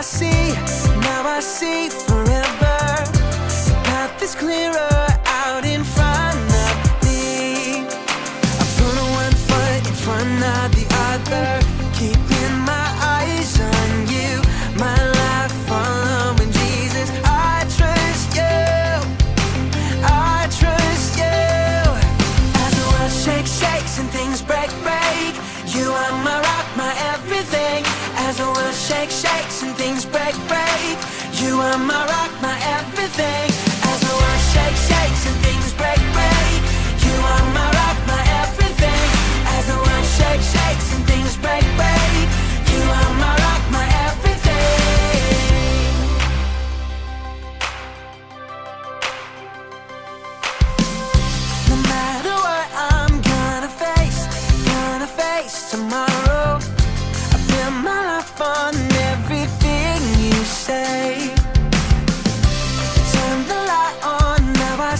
see, now I see forever. The path is clearer out in front of me. I put one foot in front of the other, keeping my eyes on you. My life following Jesus. I trust you, I trust you. As the world shakes, shakes and things break, break, you are my rock, my everything. As the world shakes, shakes and things break, break, you are my rock, my everything. As the world shakes, shakes and things break, break, you are my rock, my everything. As the world shakes, shakes and things break, break, you are my rock, my everything. No matter what I'm gonna face tomorrow. I build my life on everything you say. Turn the light on, now I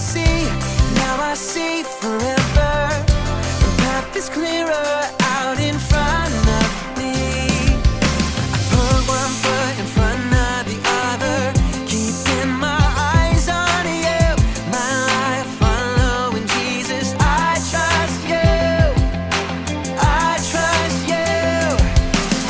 see forever. The path is clearer out in front of me. I put one foot in front of the other, keeping my eyes on you. My life following Jesus. I trust you, I trust you.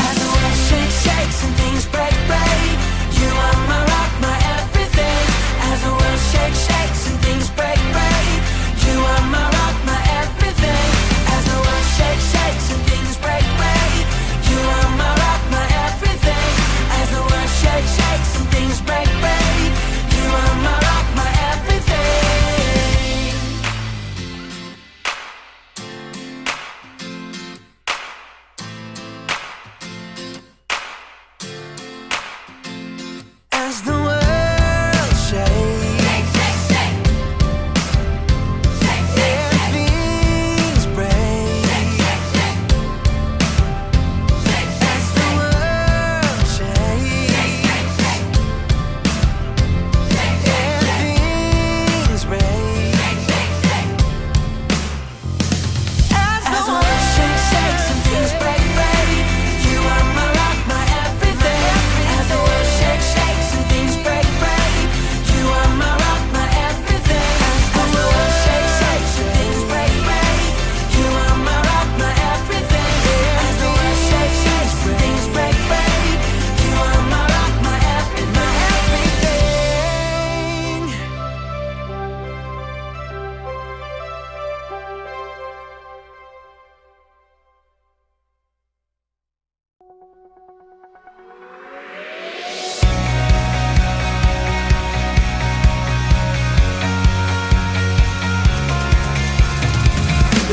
As the world shakes, shakes and things break, break, you are my rock, my everything. As the world shakes, shakes and things break, break, you are my rock, my everything. As the world shakes, shakes and things break, break, you are my rock, my everything. As the world shakes, shakes and things break, break, you are my rock, my everything. As the world shakes, and things break. As the world shakes, and things break. As the world shakes, shakes and things break, break, you are my rock, my everything. As the world shakes, shakes and things break, break, you are my rock, my everything. As the world shakes, shakes and things break, break, you are my rock, my everything. As the world shakes, shakes and things break, break, you are my rock, my everything.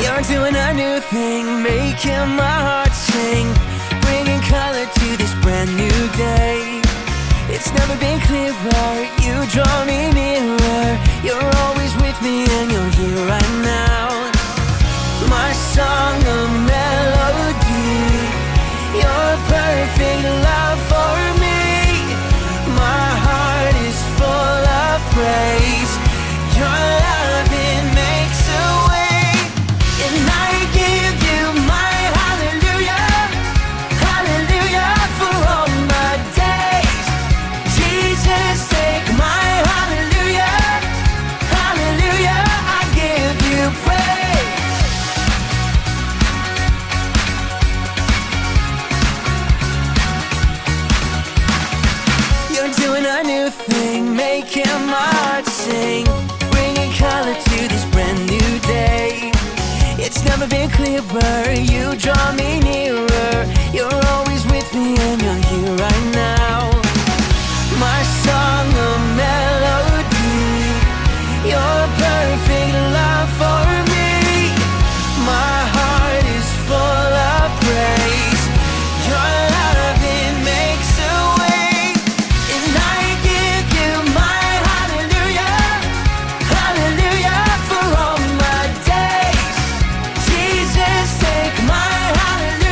You're doing a new thing, making my heart sing, bringing color to this brand new day. It's never been clearer, you draw me nearer. You're always with me and you're here right now. My song, a melody, your perfect love for me. My heart is full of praise. Your love, it makes a way. And I give you my hallelujah, hallelujah for all my days. Jesus, take my hallelujah, hallelujah, I give you praise. You're doing a new thing, making my heart sing, bringing color to this brand new day. It's never been clearer, you draw me nearer. You're always with me and you're here right now. My song, a melody, your perfect love for me. My heart is full of praise. Your love, it makes a way. And I give you my hallelujah, hallelujah for all my days. Jesus, take my hallelujah.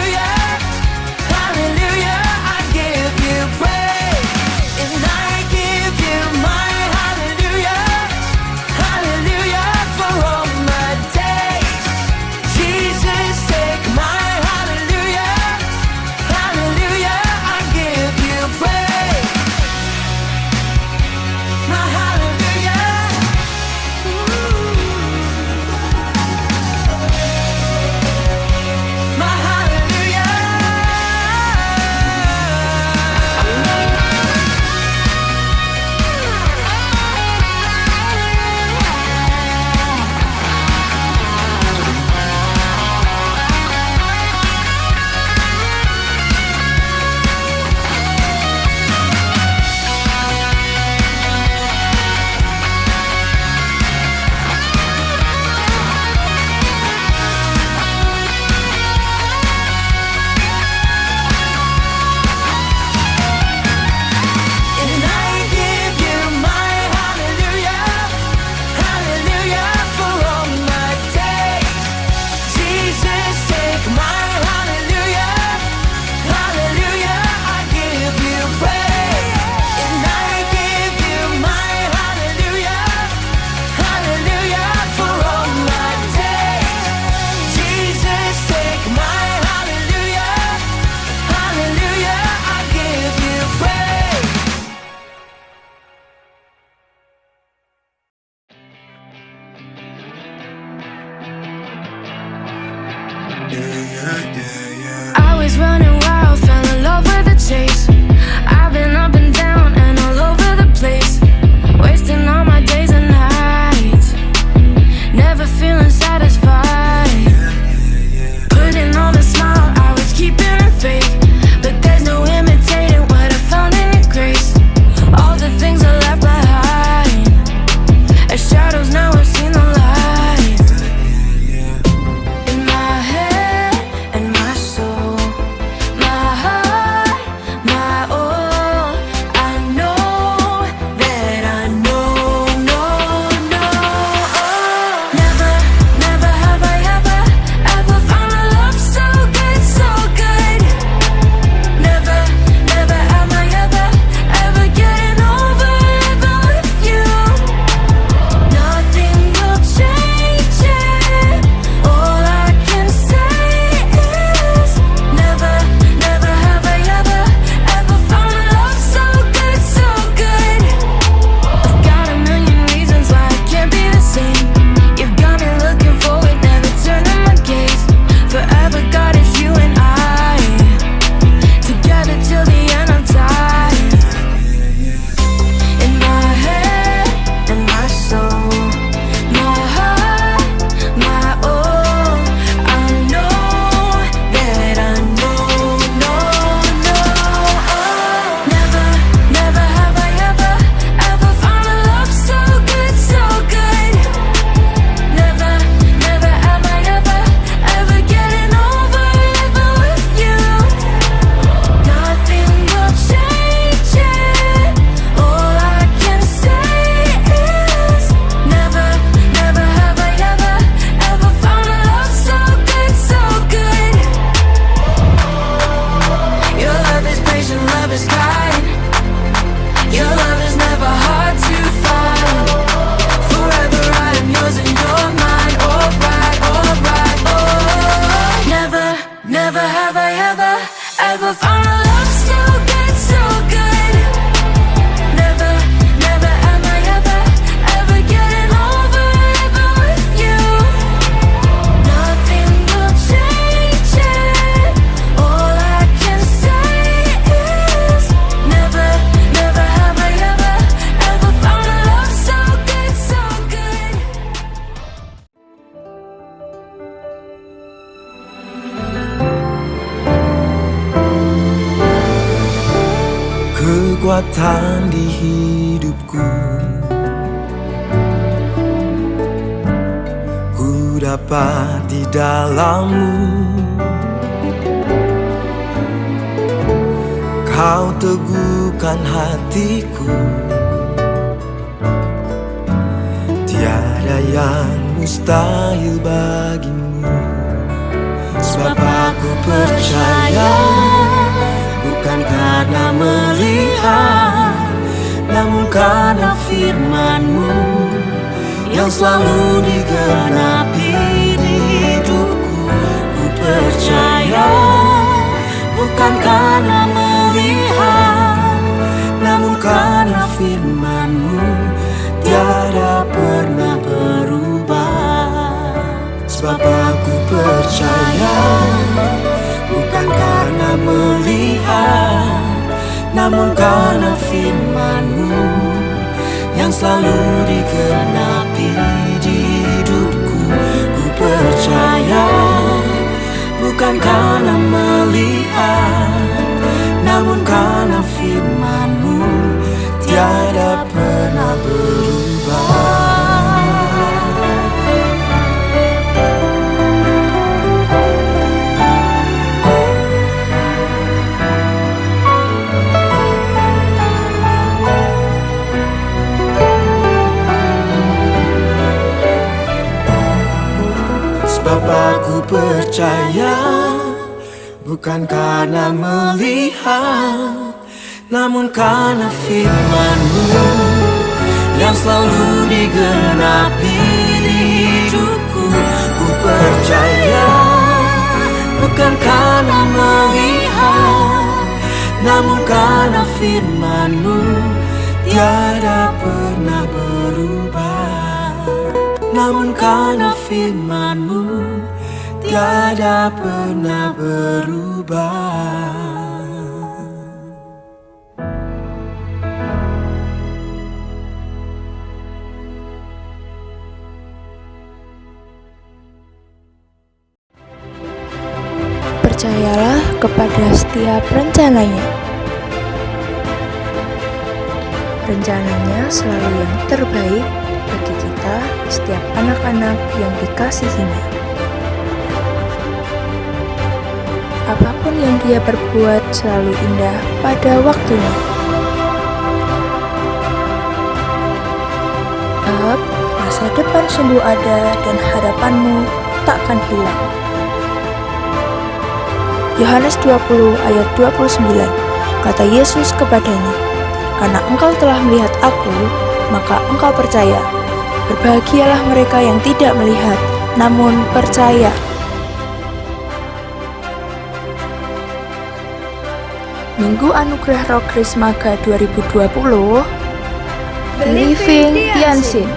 kekuatan di hidupku. Ku dapat di dalam-Mu. Kau teguhkan hatiku. Tiada yang mustahil bagimu. Sebab aku percaya, bukan karena melihat, namun karena firman-Mu yang selalu digenapi di hidupku. Ku percaya, bukan karena melihat, namun karena firman-Mu tiada pernah berubah. Sebab aku percaya, bukan karena melihat, namun karena firman-Mu yang selalu digenapi di hidupku. Ku percaya, bukan karena melihat, namun karena firman-Mu tiada pernah berubah. Sebab aku percaya, bukan karena melihat, namun karena firman-Mu yang selalu digenapi di hidupku. Ku percaya, bukan karena melihat, namun karena firman-Mu tiada pernah berubah. Namun karena firman-Mu tiada pernah berubah. Percayalah kepada setiap rencananya. Rencananya selalu yang terbaik bagi kita, setiap anak-anak yang dikasihinya. Apapun yang Dia perbuat selalu indah pada waktunya. Sebab masa depan sungguh ada dan harapanmu takkan hilang. Yohanes 20 ayat 29, kata Yesus kepadanya, "Karena engkau telah melihat Aku, maka engkau percaya. Berbahagialah mereka yang tidak melihat, namun percaya." Minggu Anugerah Roh Krismaga 2020, Believing the Unseen.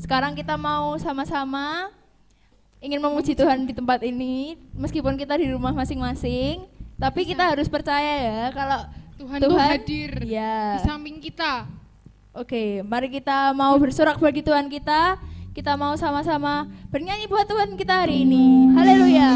Sekarang kita mau sama-sama ingin memuji Tuhan di tempat ini, meskipun kita di rumah masing-masing, tapi kita harus percaya ya kalau Tuhan tuh hadir di samping kita. Oke, mari kita mau bersorak bagi Tuhan kita. Kita mau sama-sama bernyanyi buat Tuhan kita hari ini. Haleluya.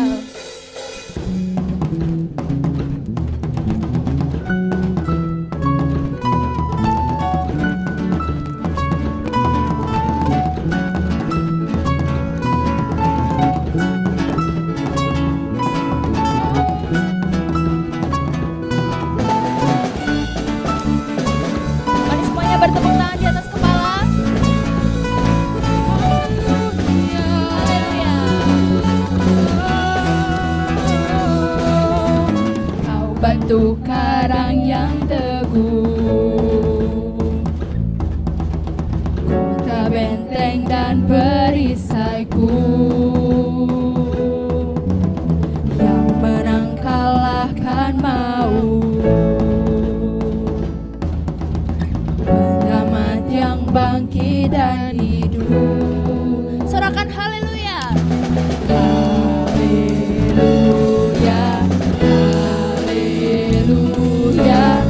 Bertepuk tangan di atas kepala. Haleluya. Kau batu karang yang teguh, kota benteng dan perisaiku, yang menang kalahkan maut. Bangkit dan hidup. Sorakan haleluya. Haleluya. Haleluya.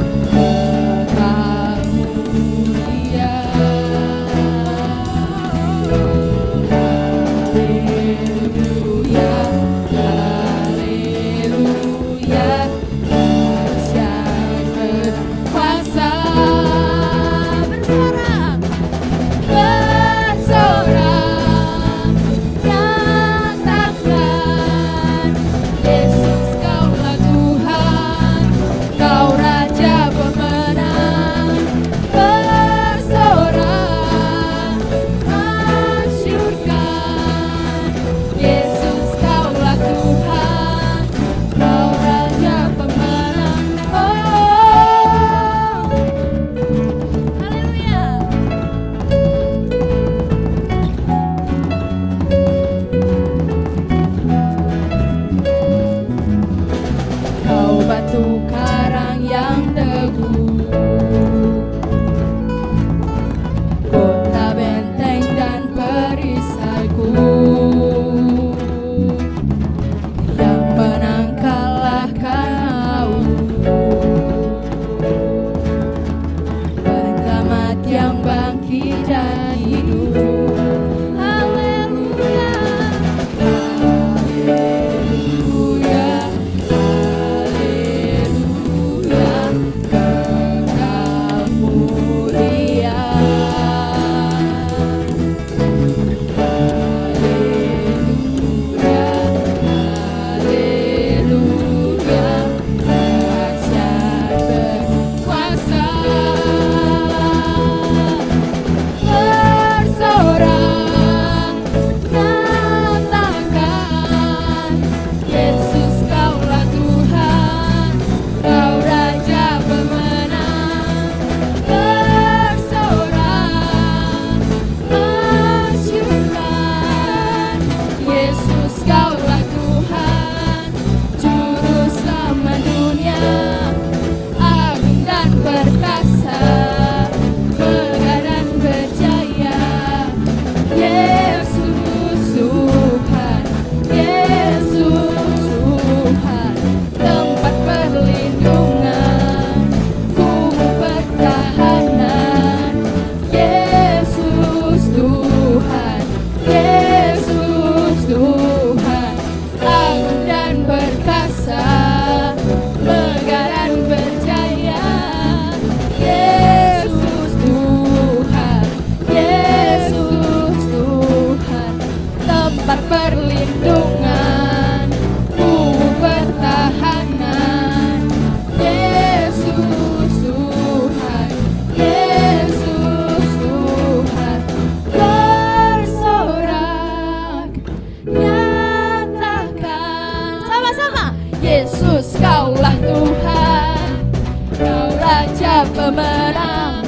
pemenang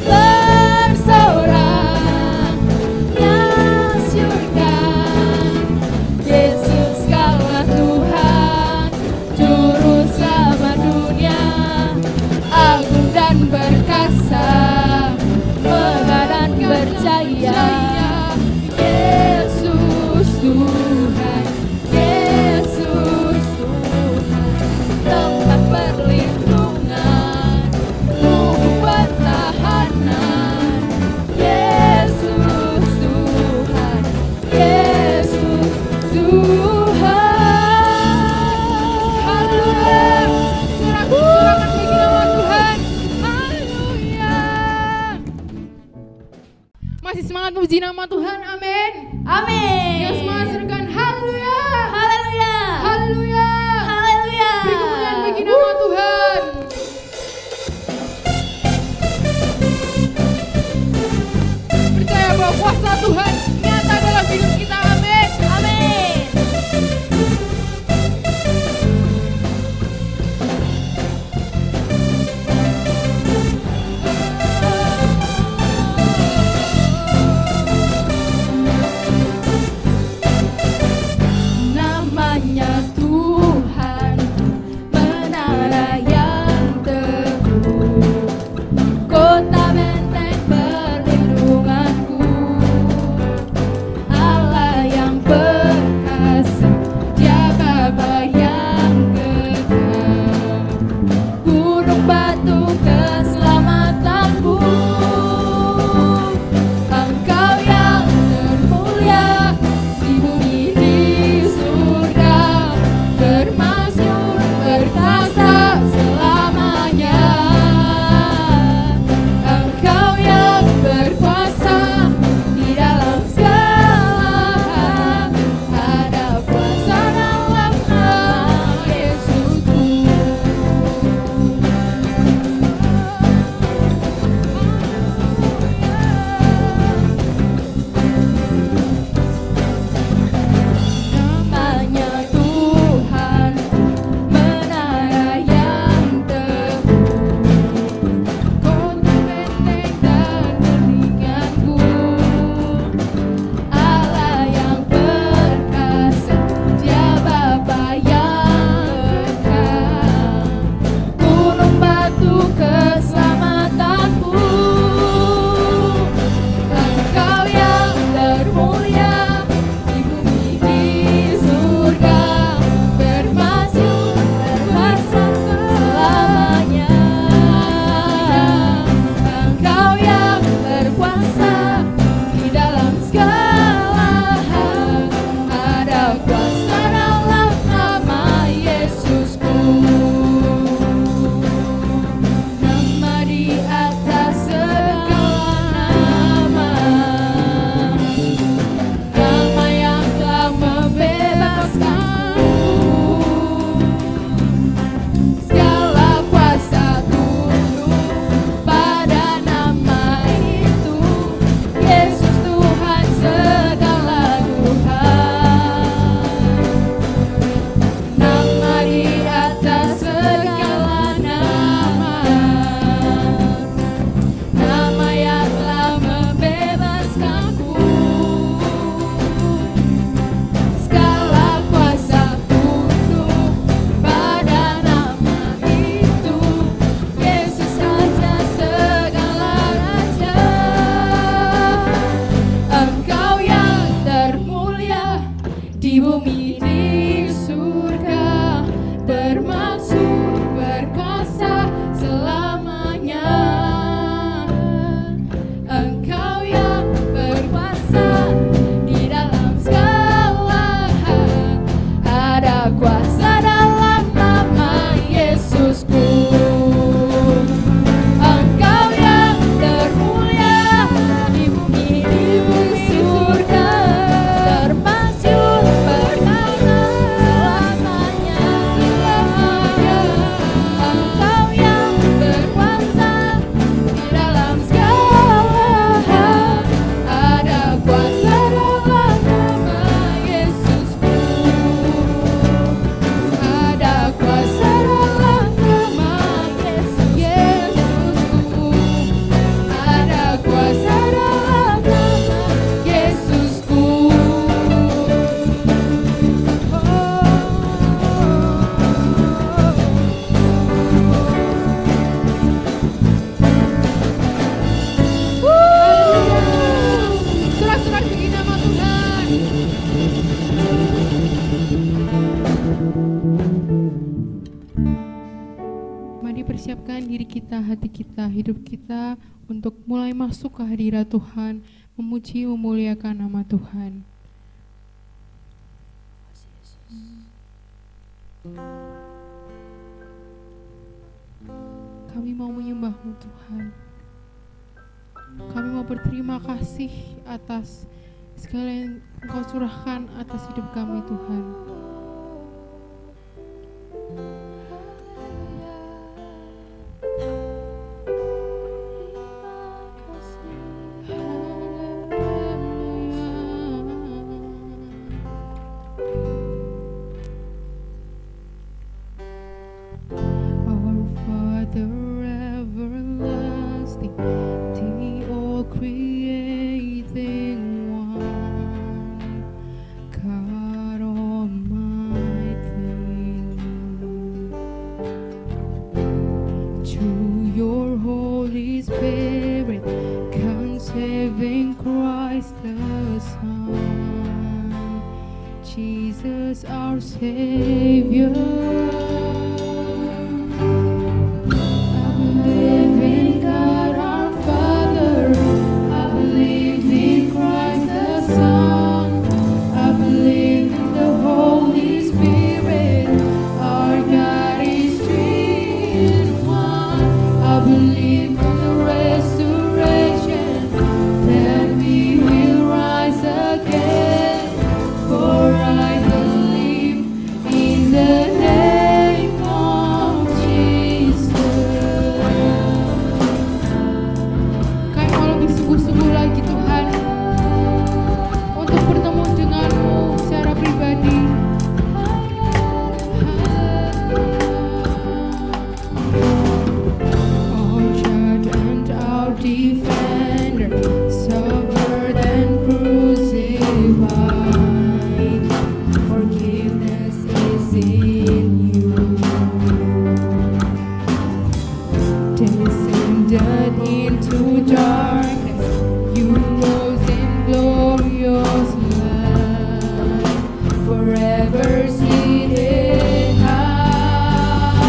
bersoraknya surga. Yesus kaulah Tuhan, juru selamat dunia, agung dan perkasa, megah dan percaya. Yesus Tuhan, Yesus Tuhan, tempat perlindungan, tubuh pertahanan. Yesus Tuhan, Yesus Tuhan. Haleluya. Sorakan bagi nama Tuhan. Haleluya. Masih semangat memuji nama Tuhan. Amin. Amin. Yang semangat serkan haleluya. Haleluya. Haleluya. Haleluya. Beri kemuliaan bagi nama Tuhan. Percaya bahwa kuasa Tuhan nyata dalam hidup kita. Amin. Amin. Namanya Tuhan, menara yang teguh, kota benteng perlindunganku, Allah yang perkasa, Dia Bapa yang kekal, gunung batu keselamatanku, Engkau yang termulia di bumi di surga, termasyur perkasa selamanya. Engkau yang berkuasa di dalam segala hal, ada kuasa dalam nama Yesusku. Namanya Tuhan, menara yang teguh, kota benteng dan perlindunganku, Allah yang perkasa, Dia Bapa yang kekal, gunung batu keselamatanku, Engkau yang termulia di bumi di surga, bermasyur berkuasa selamanya. Engkau yang berkuasa di dalam segala hal, ada kuasa dalam nama Yesusku. Nama Mari persiapkan diri kita, hati kita, hidup kita untuk mulai masuk ke hadirat Tuhan, memuji, memuliakan nama Tuhan. Kami mau menyembah-Mu Tuhan. Kami mau berterima kasih atas segala yang Engkau curahkan atas hidup kami Tuhan. Our Father everlasting, the all-creating one, God Almighty, through your Holy Spirit, conceiving Christ the Son, Jesus our Savior. I believe in God our Father. I believe in Christ the Son. I believe in the Holy Spirit. Our God is three in one. I believe in the resurrection, that we will rise again. For I believe in the name of Jesus. Kami mau lebih sungguh-sungguh lagi Tuhan untuk bertemu denganmu secara pribadi. Our judge and our defender, suffered and crucified. Forgiveness is in you. Descended into darkness, you rose in glorious light, forever seated high.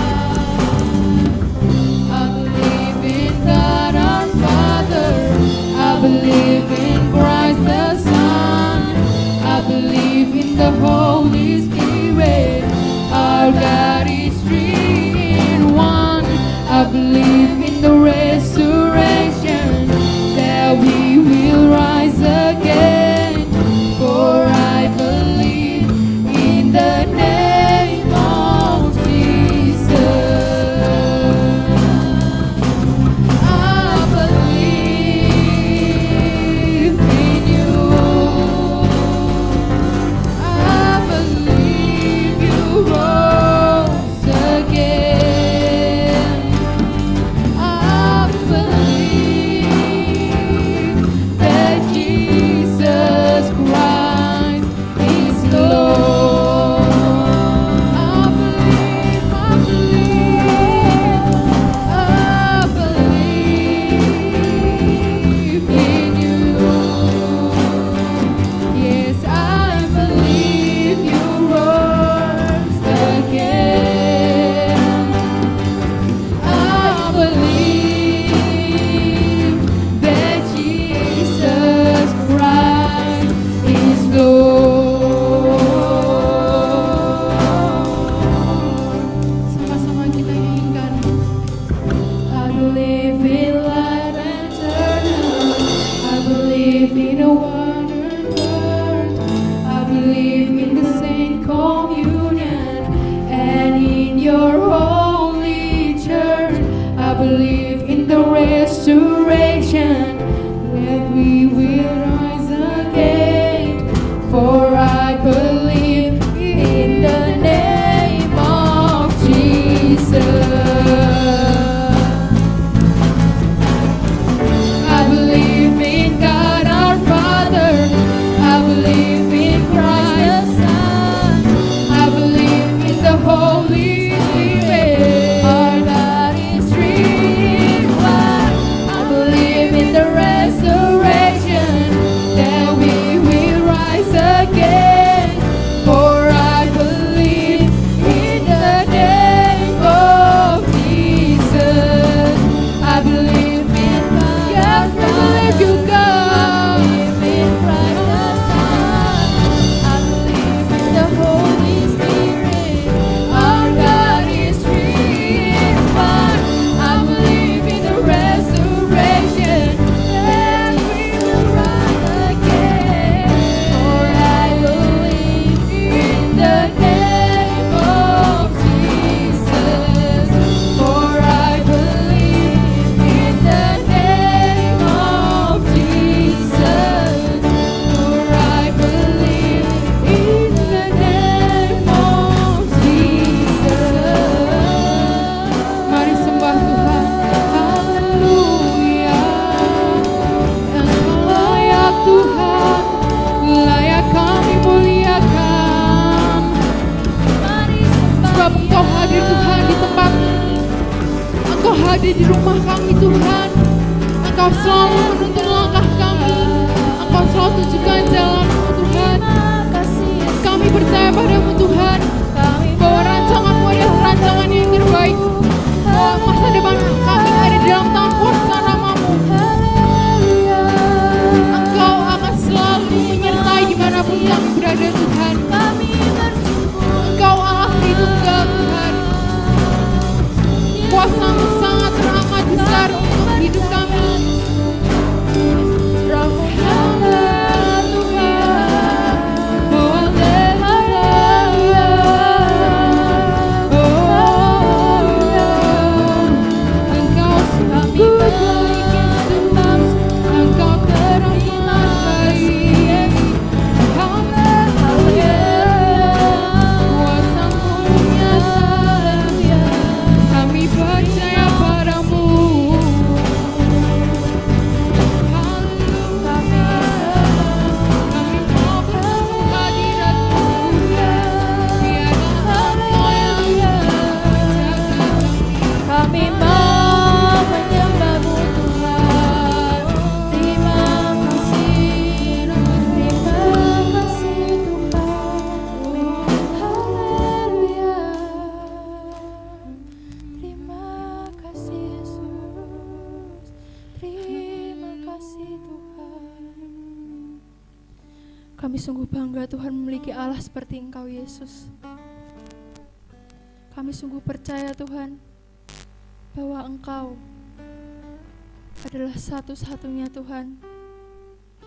I believe in God our Father. I believe in Christ the Son. I believe in the Holy Spirit. Our God is three in one. I believe in the resurrection, that we will rise again. For I believe in the name of Jesus. I believe in you. I believe you rose again. I believe that Jesus Christ is Lord. I believe, I believe in you. Yes, I believe you rose again. I believe that Jesus Christ is Lord. Sama-sama kita nyanyikan. I believe in life eternal. I believe in a wonder birth. I believe in the saint communion and in your holy church. I believe in the resurrection, that we will rise again. For I believe in the name of Jesus. I believe in God our Father. I believe in Christ the Son. I believe in the Holy Spirit. Our God is three in one. I believe in the resurrection, ada di rumah kami Tuhan. Engkau selalu menuntun langkah kami, Engkau selalu tunjukkan jalan-Mu Tuhan. Kami percaya padamu Tuhan, bahwa rancangan-Mu adalah rancangan yang terbaik, bahwa masa depan kami ada di dalam tangan kuasa nama-Mu. Engkau akan selalu menyertai dimanapun kami berada Tuhan. Engkau Allah Tritunggal Tuhan. Kuasa-Mu sangat teramat besar untuk hidup kami. Kami sungguh bangga Tuhan memiliki Allah seperti Engkau Yesus. Kami sungguh percaya Tuhan bahwa Engkau adalah satu-satunya Tuhan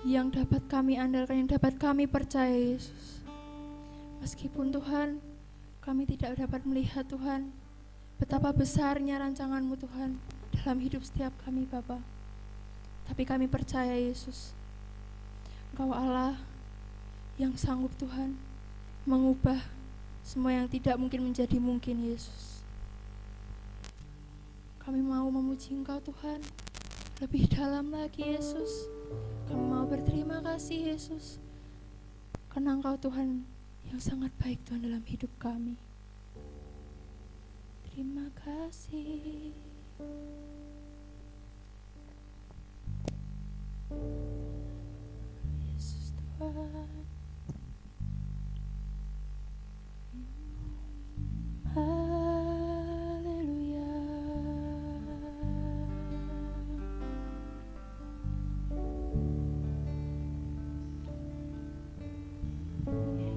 yang dapat kami andalkan, yang dapat kami percaya Yesus. Meskipun Tuhan kami tidak dapat melihat Tuhan betapa besarnya rancangan-Mu Tuhan dalam hidup setiap kami Bapa, tapi kami percaya Yesus, Engkau Allah yang sanggup Tuhan mengubah semua yang tidak mungkin menjadi mungkin Yesus. Kami mau memuji Engkau Tuhan lebih dalam lagi Yesus. Kami mau berterima kasih Yesus, karena Engkau Tuhan yang sangat baik Tuhan dalam hidup kami. Terima kasih. Yesus Tuhan. Haleluya.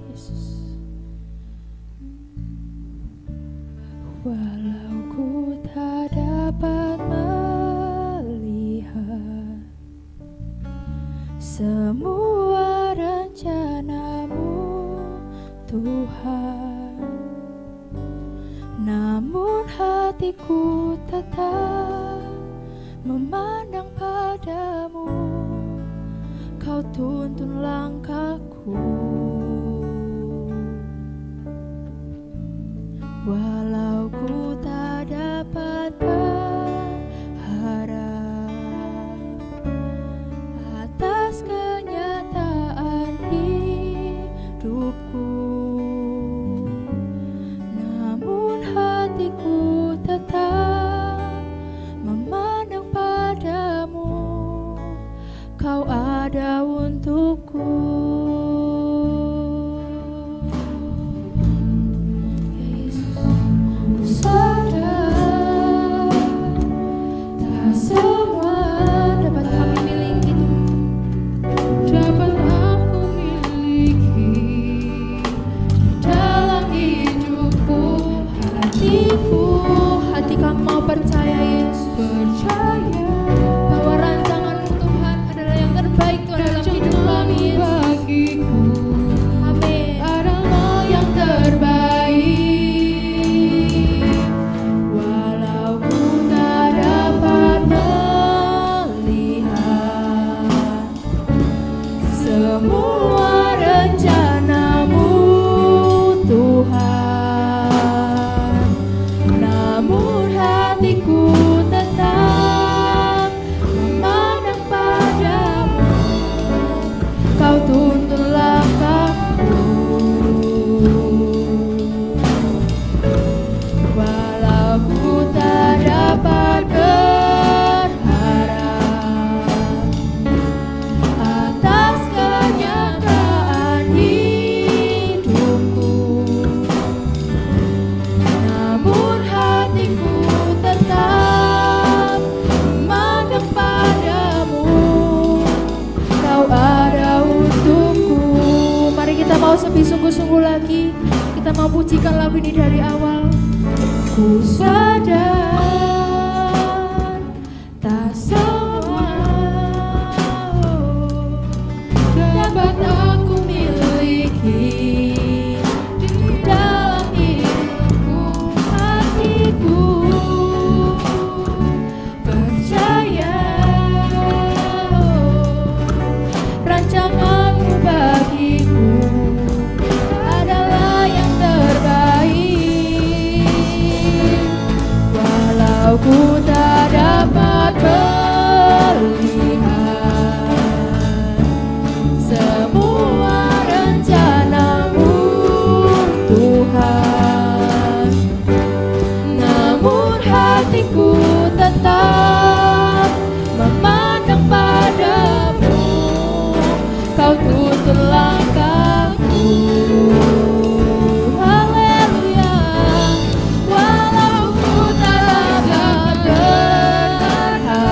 Yesus. Walau ku tak dapat melihat semua rencana-Mu Tuhan, namun hatiku tetap memandang padamu. Kau tuntun langkahku, walau ku tak dapat berharap atas kenyataan hidupku, hatiku tetap memandang padamu. Kau ada untukku. Ya Yesus. lagi. Kita mau pujikan lagu ini dari awal. Ku sadar tak semua dapat aku miliki di dalam hidupku, hatiku percaya rancanganmu bagiku adalah yang terbaik. Walau ku tak dapat melihat semua rencanamu Tuhan, namun hatiku tetap memandang padamu. Kau tuntun langkahku. Haleluya. Walau ku tak dapat berharap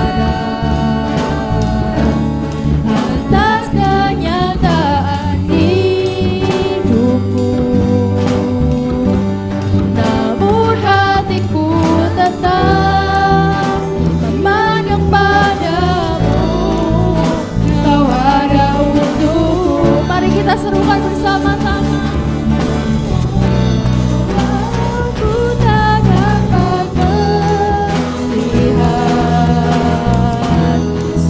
atas kenyataan hidupku, namun hatiku tetap memandang padamu. Kau ada untukku. Mari kita serukan bersama-sama. Walau ku tak dapat melihat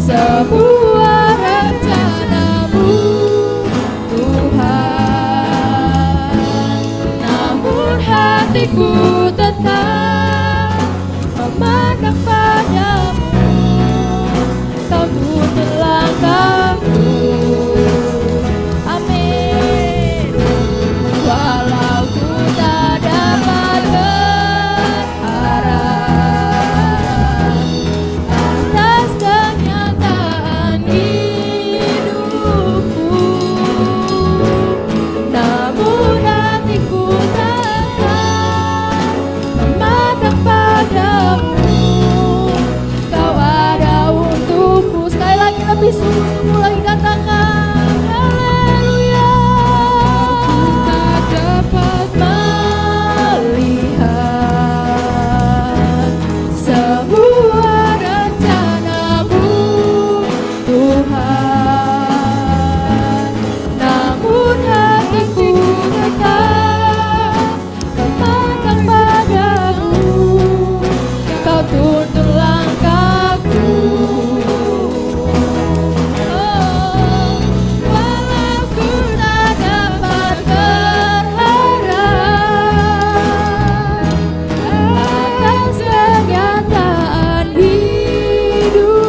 semua rencanamu Tuhan, namun hatiku tetap memandang padamu. Kau tuntun langkahku. Amin. Walau ku tak dapat berharap atas kenyataan hidupku, namun hatiku tetap memandang padamu. Kau ada untukku. Sekali lagi lebih sungguh-sungguh lagi katakan haleluya. Tak dapat melihat semua rencanamu Tuhan, namun hatiku tetap memandang padamu. Kau tuntun langkahku. Walau ku tak dapat berharap atas kenyataan hidupku,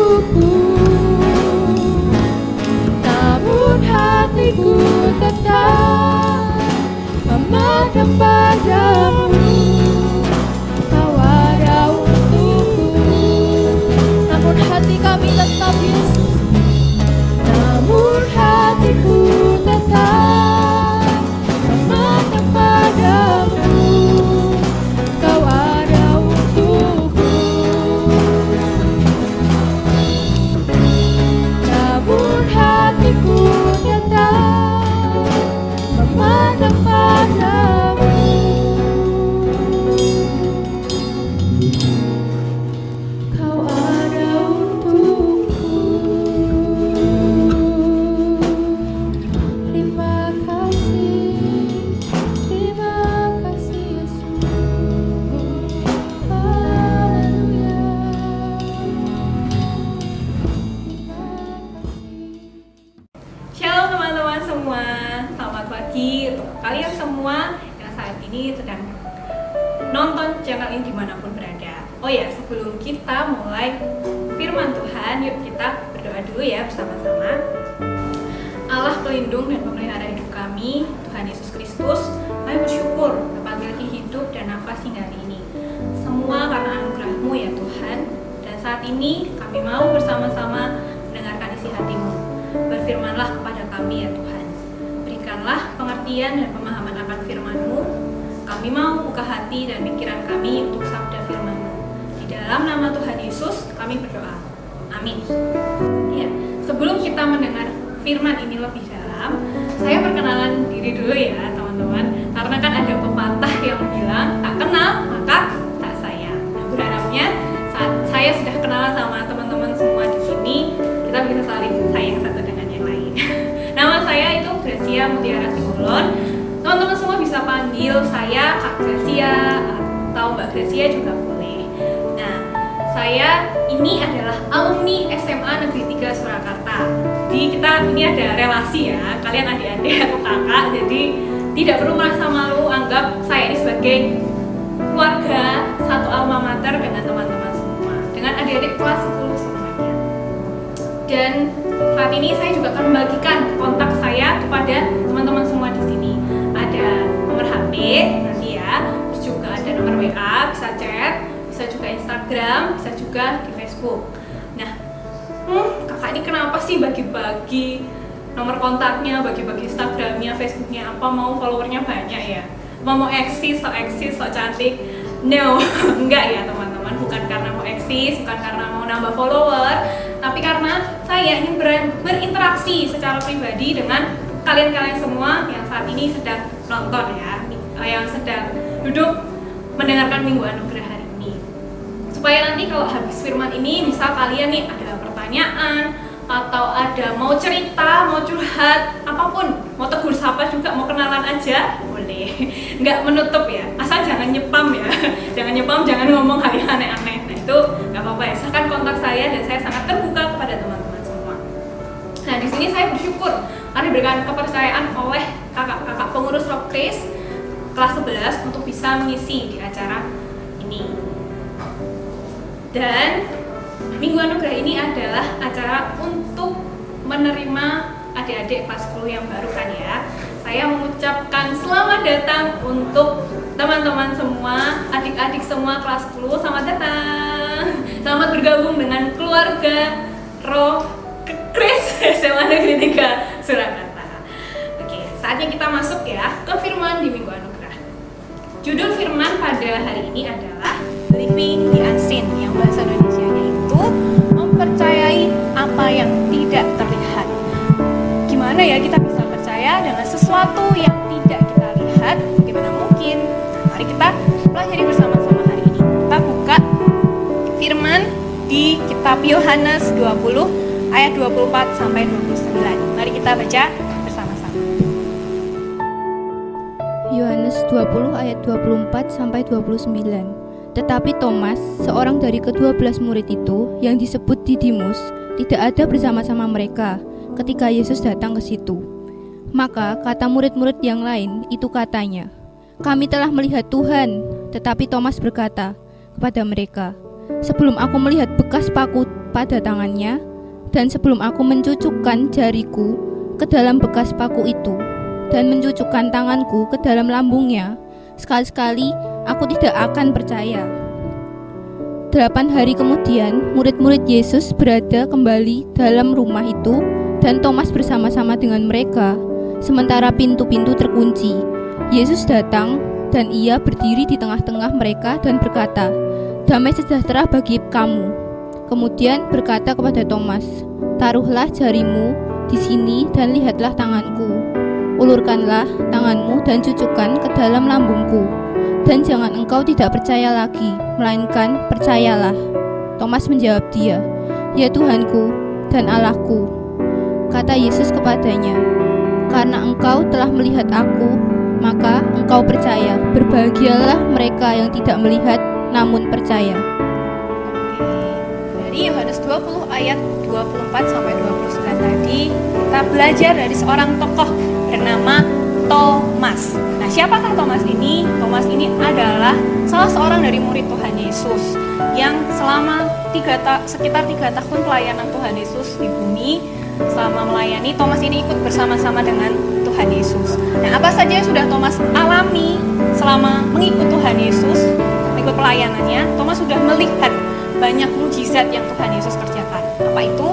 namun hatiku tetap memandang padamu. Kau ada untukku, namun hati kami tetap Yesus, namun hatiku tetap memandang padamu. Kau ada untukku, namun hatiku tetap memandang padamu. Kau ada untukku. Terima kasih Yesus. Haleluya. Terima kasih. Shalom teman-teman semua, selamat pagi untuk kalian semua yang saat ini sedang nonton channel ini dimanapun berada. Oh ya, sebelum kita mulai firman Tuhan, yuk kita berdoa dulu ya bersama-sama. Allah pelindung dan pemelihara hidup kami, Tuhan Yesus Kristus, kami bersyukur dapat memiliki hidup dan nafas hingga hari ini. Semua karena anugerah-Mu ya Tuhan. Dan saat ini kami mau bersama-sama mendengarkan isi hati-Mu. Berfirmanlah kepada kami ya Tuhan. Berikanlah pengertian dan pemahaman akan firman-Mu. Kami mau buka hati dan pikiran kami untuk sabda firman-Mu. Di dalam nama Tuhan Yesus kami berdoa. Amin. Ya, sebelum kita mendengar firman ini lebih dalam, saya perkenalan diri dulu ya teman-teman. pepatah yang bilang tak kenal maka tak sayang. Nah, berharapnya saat saya sudah kenalan sama teman-teman semua di sini, kita bisa saling sayang satu dengan yang lain. Nama saya itu Gracia Mutiara Simbolon. Teman-teman semua bisa panggil saya Kak Gracia atau Mbak Gracia juga boleh. Nah, saya ini adalah alumni SMA Negeri 3 Surakarta. Jadi kita ini ada relasi ya, kalian adik-adik atau kakak, jadi tidak perlu merasa malu, anggap saya ini sebagai keluarga satu alma mater dengan teman-teman semua, dengan adik-adik kelas 10 semuanya. Dan saat ini saya juga akan membagikan kontak saya kepada teman-teman semua di sini. Ada nomor HP nanti ya, terus juga ada nomor WA, bisa chat, bisa juga Instagram, bisa juga di Facebook. Nah, kakak ini kenapa sih bagi-bagi nomor kontaknya, bagi-bagi Instagramnya, Facebooknya, apa mau followernya banyak ya? Apa mau eksis, sok cantik? No, enggak ya teman-teman, bukan karena mau eksis, bukan karena mau nambah follower, tapi karena saya ingin berinteraksi secara pribadi dengan kalian-kalian semua yang saat ini sedang nonton ya, yang sedang duduk mendengarkan Minggu Anugerah hari ini. Supaya nanti kalau habis firman ini, misal kalian nih ada pertanyaan atau ada mau cerita, mau curhat, apapun, mau tegur sapa juga, mau kenalan aja, boleh. Nggak menutup ya, asal jangan nyepam ya. Jangan nyepam, jangan ngomong hal yang aneh-aneh. Nah itu nggak apa-apa ya, silahkan kontak saya dan saya sangat terbuka kepada teman-teman semua. Nah di sini saya bersyukur karena diberikan kepercayaan oleh kakak-kakak pengurus Rock Kris kelas 11 untuk bisa mengisi di acara ini. Dan Minggu Anugerah ini adalah acara untuk menerima adik-adik kelas 10 yang baru kan ya. Saya mengucapkan selamat datang untuk teman-teman semua, adik-adik semua kelas 10, selamat datang. Selamat bergabung dengan keluarga Rock Kris SMA Negeri 3 Surakarta. Oke, saatnya kita masuk ya ke firman di Minggu Anugerah. Judul firman pada hari ini adalah Living the Unseen, yang bahasa Indonesianya itu mempercayai apa yang tidak terlihat. Gimana ya kita bisa percaya dengan sesuatu yang tidak kita lihat? Bagaimana mungkin? Mari kita pelajari bersama-sama hari ini. Kita buka firman di kitab Yohanes 20 ayat 24 sampai 29. Mari kita baca bersama-sama. Yohanes 20 ayat 24 sampai 29. Tetapi Thomas, seorang dari ke-12 murid itu yang disebut Didimus, tidak ada bersama-sama mereka ketika Yesus datang ke situ. Maka kata murid-murid yang lain itu katanya, "Kami telah melihat Tuhan." Tetapi Thomas berkata kepada mereka, "Sebelum aku melihat bekas paku pada tangannya, dan sebelum aku mencucukkan jariku ke dalam bekas paku itu, dan mencucukkan tanganku ke dalam lambungnya, sekali-sekali aku tidak akan percaya." 8 hari kemudian, murid-murid Yesus berada kembali dalam rumah itu, dan Thomas bersama-sama dengan mereka, sementara pintu-pintu terkunci. Yesus datang, dan ia berdiri di tengah-tengah mereka dan berkata, "Damai sejahtera bagi kamu." Kemudian berkata kepada Thomas, "Taruhlah jarimu di sini dan lihatlah tanganku. Ulurkanlah tanganmu dan cucukkan ke dalam lambungku. Dan jangan engkau tidak percaya lagi, melainkan percayalah." Thomas menjawab dia, "Ya Tuhanku dan Allahku." Kata Yesus kepadanya, "Karena engkau telah melihat aku, maka engkau percaya. Berbahagialah mereka yang tidak melihat namun percaya." Dari Yohanes 20 ayat 24 sampai 29 tadi, kita belajar dari seorang tokoh bernama Thomas. Nah, siapakah Thomas ini? Thomas ini adalah salah seorang dari murid Tuhan Yesus yang selama sekitar 3 tahun pelayanan Tuhan Yesus di bumi. Selama melayani, Thomas ini ikut bersama-sama dengan Tuhan Yesus. Nah, apa saja yang sudah Thomas alami selama mengikut Tuhan Yesus, mengikut pelayanannya? Thomas sudah melihat banyak mujizat yang Tuhan Yesus kerjakan. Apa itu?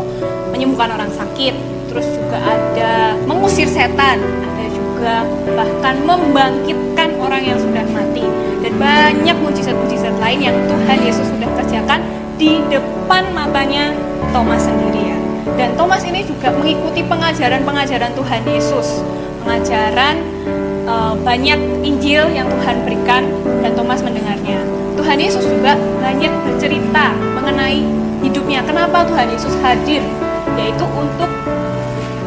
Menyembuhkan orang sakit, terus juga ada mengusir setan, ada juga bahkan membangkitkan orang yang sudah mati, dan banyak mujizat-mujizat lain yang Tuhan Yesus sudah kerjakan di depan matanya Thomas sendiri ya. Dan Thomas ini juga mengikuti pengajaran-pengajaran Tuhan Yesus, pengajaran banyak Injil yang Tuhan berikan dan Thomas mendengarnya. Tuhan Yesus juga banyak bercerita mengenai hidupnya. Kenapa Tuhan Yesus hadir? Yaitu untuk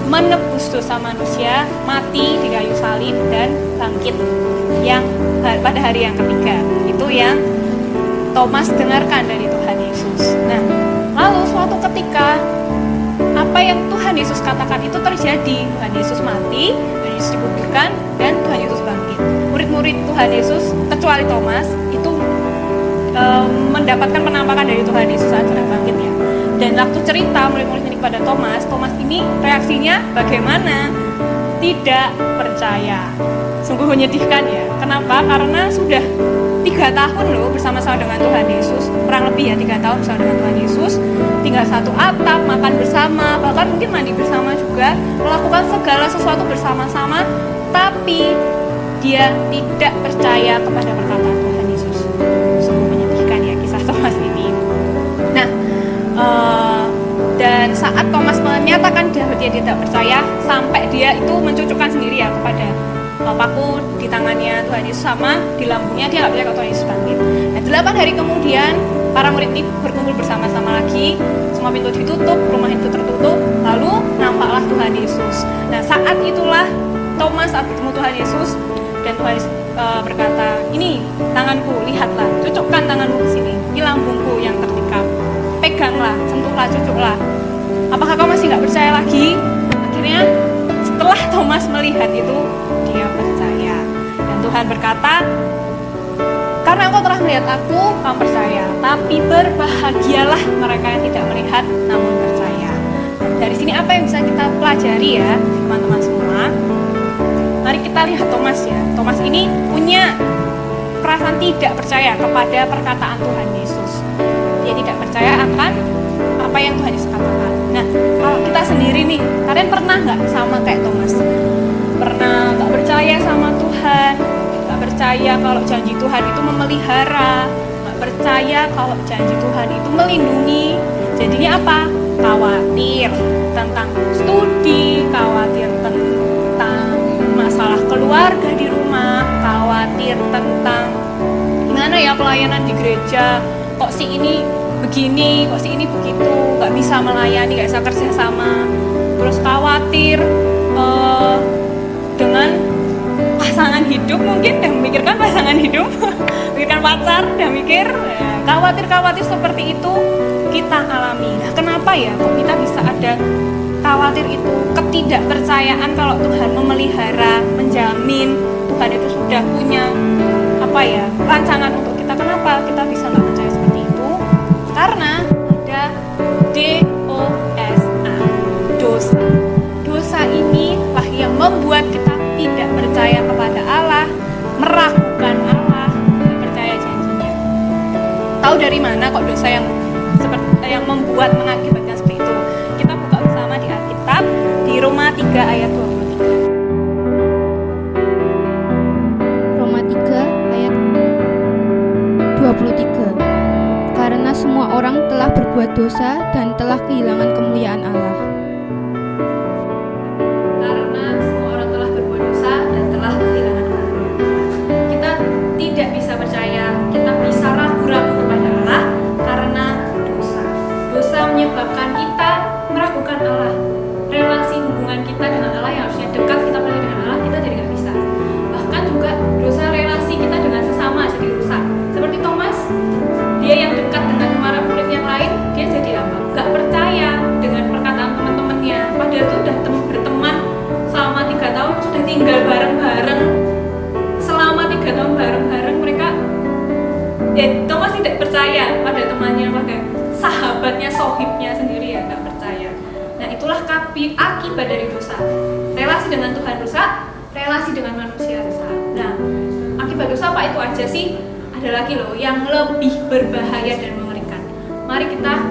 menebus dosa manusia, mati di kayu salib dan bangkit yang pada hari yang ketiga. Itu yang Thomas dengarkan dari Tuhan Yesus. Nah, lalu suatu ketika apa yang Tuhan Yesus katakan itu terjadi. Tuhan Yesus mati, Tuhan Yesus dikuburkan, dan Tuhan Yesus bangkit. Murid-murid Tuhan Yesus, kecuali Thomas, itu mendapatkan penampakan dari Tuhan Yesus saat sedang bangkit ya. Dan waktu cerita murid-murid ini kepada Thomas, Thomas ini reaksinya bagaimana? Tidak percaya. Sungguh menyedihkan ya. Kenapa? Karena sudah 3 tahun loh bersama-sama dengan Tuhan Yesus, kurang lebih ya 3 tahun bersama dengan Tuhan Yesus, tinggal satu atap, makan bersama, bahkan mungkin mandi bersama juga, melakukan segala sesuatu bersama-sama, tapi dia tidak percaya kepada perkataan Tuhan Yesus. Sungguh menyedihkan ya kisah Thomas ini. Nah, dan saat Thomas menyatakan dia tidak percaya, sampai dia itu mencucukkan sendiri ya kepada paku di tangannya Tuhan Yesus sama di lambungnya, dia nggak percaya kalau Tuhan Yesus bangkit. Nah, 8 hari kemudian para murid ini berkumpul bersama-sama lagi, semua pintu ditutup, rumah itu tertutup, lalu nampaklah Tuhan Yesus. Nah, saat itulah Thomas saat bertemu Tuhan Yesus, dan Tuhan Yesus berkata, ini tanganku, lihatlah, cucukkan tanganmu ke sini, ini lambungku yang tertikam, peganglah, sentuhlah, cucuklah. Apakah kau masih nggak percaya lagi? Akhirnya setelah Thomas melihat itu, dia percaya. Dan Tuhan berkata, karena engkau telah melihat aku, kamu percaya. Tapi berbahagialah mereka yang tidak melihat namun percaya. Dan dari sini apa yang bisa kita pelajari ya, teman-teman semua? Mari kita lihat Thomas ya. Thomas ini punya perasaan tidak percaya kepada perkataan Tuhan Yesus. Dia tidak percaya akan apa yang Tuhan Yesus katakan. Nah, kalau kita sendiri nih, kalian pernah nggak sama kayak Thomas? Pernah nggak percaya sama Tuhan, nggak percaya kalau janji Tuhan itu memelihara, nggak percaya kalau janji Tuhan itu melindungi. Jadinya apa? Khawatir tentang studi, khawatir tentang masalah keluarga di rumah, khawatir tentang gimana ya pelayanan di gereja, kok si ini begini, kok si ini begitu, nggak bisa melayani, nggak bisa kerja sama. Terus khawatir dengan pasangan hidup, mungkin udah memikirkan pasangan hidup, memikirkan pacar, udah mikir, khawatir seperti itu kita alami. Nah, kenapa ya kok kita bisa ada khawatir itu, ketidakpercayaan kalau Tuhan memelihara, menjamin, Tuhan itu sudah punya apa ya rancangan untuk kita. Kenapa kita bisa nggak percaya seperti itu? Karena ada DOSA, dosa. Dosa inilah yang membuat kita tidak percaya kepada Allah, meragukan Allah, tidak percaya janjinya. Tahu dari mana kok dosa yang membuat mengakibatkan seperti itu? Kita buka bersama di Alkitab di Roma 3 ayat 23. Roma 3 ayat 23. Karena semua orang telah berbuat dosa dan telah kehilangan kemuliaan Allah. Karena semua orang telah berbuat dosa dan telah kehilangan kemuliaan Allah. Kita tidak bisa percaya, kita bisa ragu-ragu kepada Allah karena dosa. Dosa menyebabkan kita meragukan Allah. Relasi hubungan kita dengan Allah yang harusnya dekat, kita percaya dengan Allah, kita jadi nggak bisa. Bahkan juga dosa relasi kita dengan sesama jadi rusak. Seperti Thomas, dia yang dekat dengan para murid yang lain, dia jadi apa? Gak percaya dengan perkataan teman-temannya. Padahal itu udah berteman selama 3 tahun, sudah tinggal bareng-bareng selama 3 tahun bareng-bareng. Mereka Thomas tidak percaya pada temannya, pada sahabatnya, sohibnya sendiri ya, gak percaya. Nah, itulah akibat dari dosa. Relasi dengan Tuhan rusak, relasi dengan manusia rusak. Nah, akibat dosa apa itu aja sih? Ada lagi loh yang lebih berbahaya dan mengerikan. Mari kita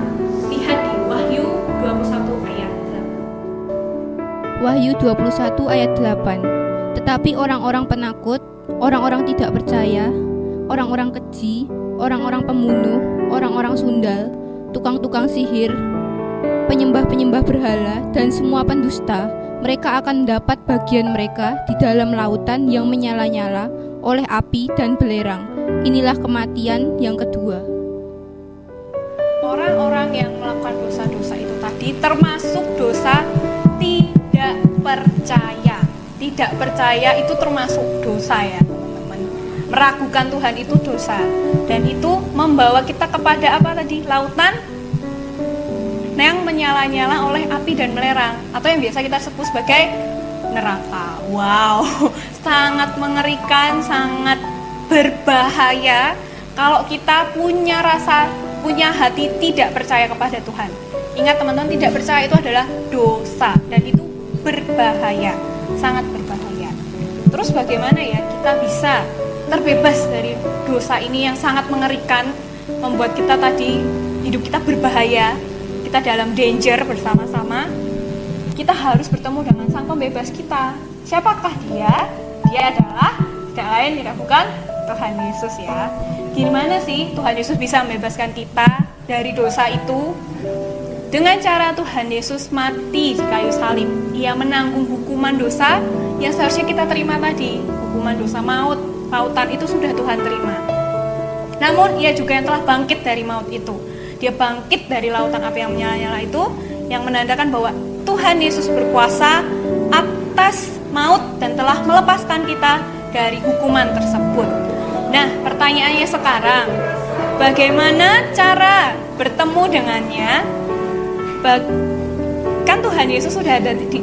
lihat di Wahyu 21 ayat 8. Wahyu 21 ayat 8. Tetapi orang-orang penakut, orang-orang tidak percaya, orang-orang keji, orang-orang pembunuh, orang-orang sundal, tukang-tukang sihir, penyembah-penyembah berhala dan semua pendusta, mereka akan mendapat bagian mereka di dalam lautan yang menyala-nyala oleh api dan belerang. Inilah kematian yang kedua. Orang-orang yang melakukan dosa-dosa itu tadi termasuk dosa tidak percaya. Tidak percaya itu termasuk dosa ya teman-teman. Meragukan Tuhan itu dosa. Dan itu membawa kita kepada apa tadi? Lautan yang menyala-nyala oleh api dan belerang. Atau yang biasa kita sebut sebagai neraka. Wow, sangat mengerikan, sangat berbahaya kalau kita punya hati tidak percaya kepada Tuhan. Ingat teman-teman, tidak percaya itu adalah dosa dan itu berbahaya, sangat berbahaya. Terus bagaimana ya kita bisa terbebas dari dosa ini yang sangat mengerikan, membuat kita tadi hidup kita berbahaya, kita dalam danger bersama-sama? Kita harus bertemu dengan Sang Pembebas kita. Siapakah dia? Dia adalah tidak lain tidak bukan Tuhan Yesus ya. Gimana sih Tuhan Yesus bisa membebaskan kita dari dosa itu? Dengan cara Tuhan Yesus mati di kayu salib. Ia menanggung hukuman dosa yang seharusnya kita terima tadi. Hukuman dosa maut, pautan itu sudah Tuhan terima. Namun ia juga yang telah bangkit dari maut itu. Dia bangkit dari lautan api yang menyala-nyala itu, yang menandakan bahwa Tuhan Yesus berkuasa atas maut dan telah melepaskan kita dari hukuman tersebut. Nah, pertanyaannya sekarang, bagaimana cara bertemu dengannya? Kan Tuhan Yesus sudah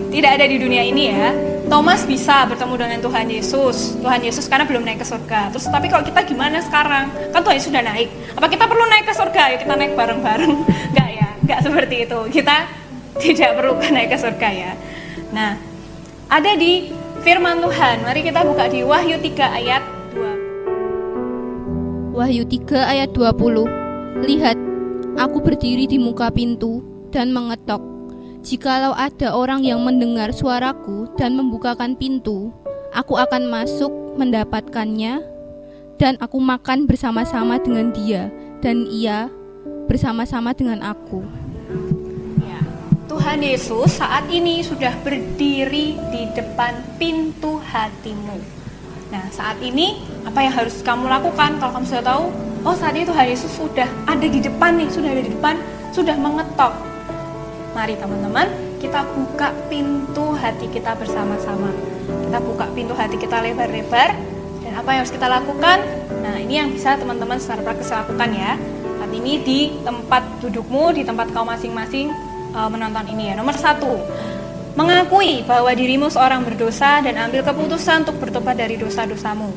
tidak ada di dunia ini ya. Thomas bisa bertemu dengan Tuhan Yesus. Tuhan Yesus karena belum naik ke surga. Terus tapi kalau kita gimana sekarang? Kan Tuhan Yesus sudah naik. Apa kita perlu naik ke surga? Ya kita naik bareng-bareng. Enggak ya, enggak seperti itu. Kita tidak perlu naik ke surga ya. Nah, ada di firman Tuhan. Mari kita buka di Wahyu 3 ayat 2. Wahyu 3 ayat 20. Lihat, aku berdiri di muka pintu dan mengetok. Jikalau ada orang yang mendengar suaraku dan membukakan pintu, aku akan masuk mendapatkannya, dan aku makan bersama-sama dengan dia, dan ia bersama-sama dengan aku. Ya, Tuhan Yesus saat ini sudah berdiri di depan pintu hatimu. Nah, saat ini apa yang harus kamu lakukan? Kalau kamu sudah tahu, oh saat ini Tuhan Yesus sudah ada di depan nih, sudah ada di depan, sudah mengetok. Mari teman-teman, kita buka pintu hati kita bersama-sama. Kita buka pintu hati kita lebar-lebar. Dan apa yang harus kita lakukan? Nah, ini yang bisa teman-teman secara praktis lakukan ya. Saat ini di tempat dudukmu, di tempat kau masing-masing menonton ini ya. Nomor 1, mengakui bahwa dirimu seorang berdosa dan ambil keputusan untuk bertobat dari dosa-dosamu.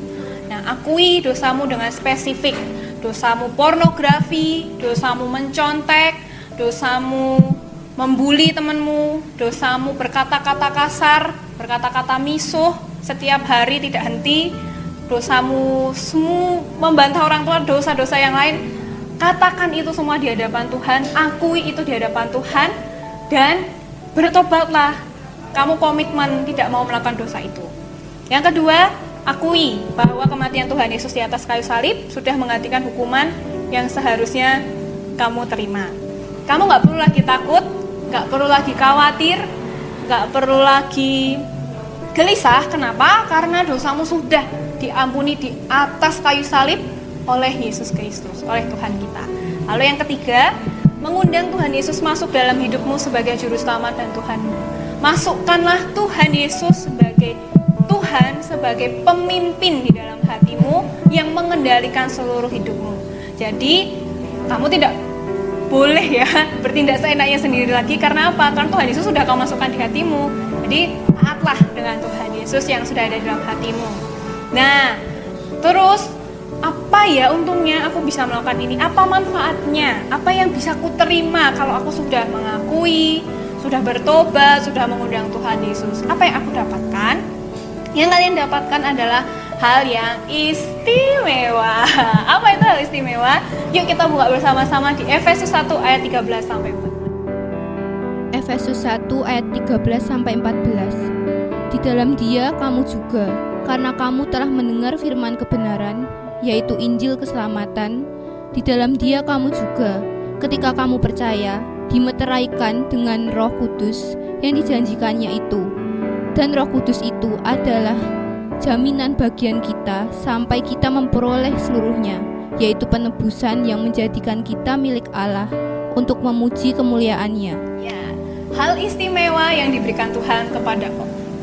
Nah, akui dosamu dengan spesifik. Dosamu pornografi, dosamu mencontek, dosamu membuli temanmu, dosamu berkata-kata kasar, berkata-kata misuh setiap hari tidak henti, dosamu semua membantah orang tua, dosa-dosa yang lain. Katakan itu semua di hadapan Tuhan, akui itu di hadapan Tuhan, dan bertobatlah. Kamu komitmen tidak mau melakukan dosa itu. Yang kedua, akui bahwa kematian Tuhan Yesus di atas kayu salib sudah menggantikan hukuman yang seharusnya kamu terima. Kamu gak perlu lagi takut, gak perlu lagi khawatir, gak perlu lagi gelisah. Kenapa? Karena dosamu sudah diampuni di atas kayu salib oleh Yesus Kristus, oleh Tuhan kita. Lalu yang ketiga, mengundang Tuhan Yesus masuk dalam hidupmu sebagai juru selamat dan Tuhanmu. Masukkanlah Tuhan Yesus sebagai Tuhan, sebagai pemimpin di dalam hatimu yang mengendalikan seluruh hidupmu. Jadi, kamu tidak boleh ya bertindak seenaknya sendiri lagi. Karena apa? Karena Tuhan Yesus sudah kau masukkan di hatimu. Jadi taatlah dengan Tuhan Yesus yang sudah ada dalam hatimu. Nah, terus apa ya untungnya aku bisa melakukan ini? Apa manfaatnya? Apa yang bisa aku terima kalau aku sudah mengakui, sudah bertobat, sudah mengundang Tuhan Yesus? Apa yang aku dapatkan? Yang kalian dapatkan adalah hal yang istimewa. Apa itu hal istimewa? Yuk kita buka bersama-sama di Efesus 1 ayat 13 sampai 14. Efesus 1 ayat 13 sampai 14. Di dalam Dia kamu juga, karena kamu telah mendengar firman kebenaran, yaitu Injil keselamatan. Di dalam Dia kamu juga, ketika kamu percaya, dimeteraikan dengan Roh Kudus yang dijanjikannya itu. Dan Roh Kudus itu adalah jaminan bagian kita sampai kita memperoleh seluruhnya, yaitu penebusan yang menjadikan kita milik Allah untuk memuji kemuliaan-Nya. Ya, hal istimewa yang diberikan Tuhan kepada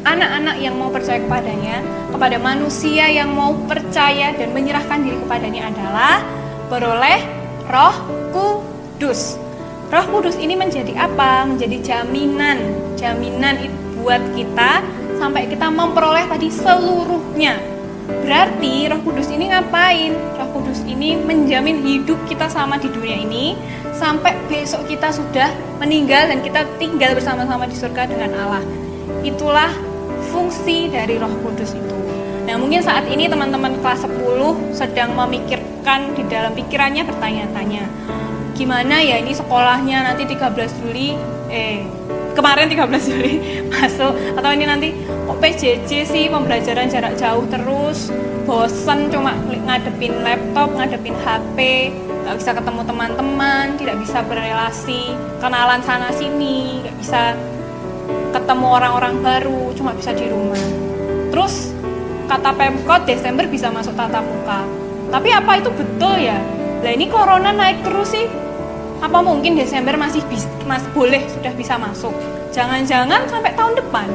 anak-anak yang mau percaya kepadanya, kepada manusia yang mau percaya dan menyerahkan diri kepadanya adalah beroleh Roh Kudus. Roh Kudus ini menjadi apa? Menjadi jaminan buat kita sampai kita memperoleh tadi seluruhnya. Berarti Roh Kudus ini ngapain? Roh Kudus ini menjamin hidup kita sama di dunia ini sampai besok kita sudah meninggal dan kita tinggal bersama-sama di surga dengan Allah. Itulah fungsi dari Roh Kudus itu. Nah, mungkin saat ini teman-teman kelas 10 sedang memikirkan di dalam pikirannya, bertanya-tanya, gimana ya ini sekolahnya nanti 13 Juli kemarin 13 Juli masuk, atau ini nanti kok PJJ sih, pembelajaran jarak jauh terus, bosen cuma ngadepin laptop, ngadepin HP, gak bisa ketemu teman-teman, tidak bisa berrelasi, kenalan sana sini, gak bisa ketemu orang-orang baru, cuma bisa di rumah. Terus kata Pemkot Desember bisa masuk tatap muka, tapi apa itu betul ya? Lah ini corona naik terus sih, apa mungkin Desember masih boleh sudah bisa masuk? Jangan-jangan sampai tahun depan,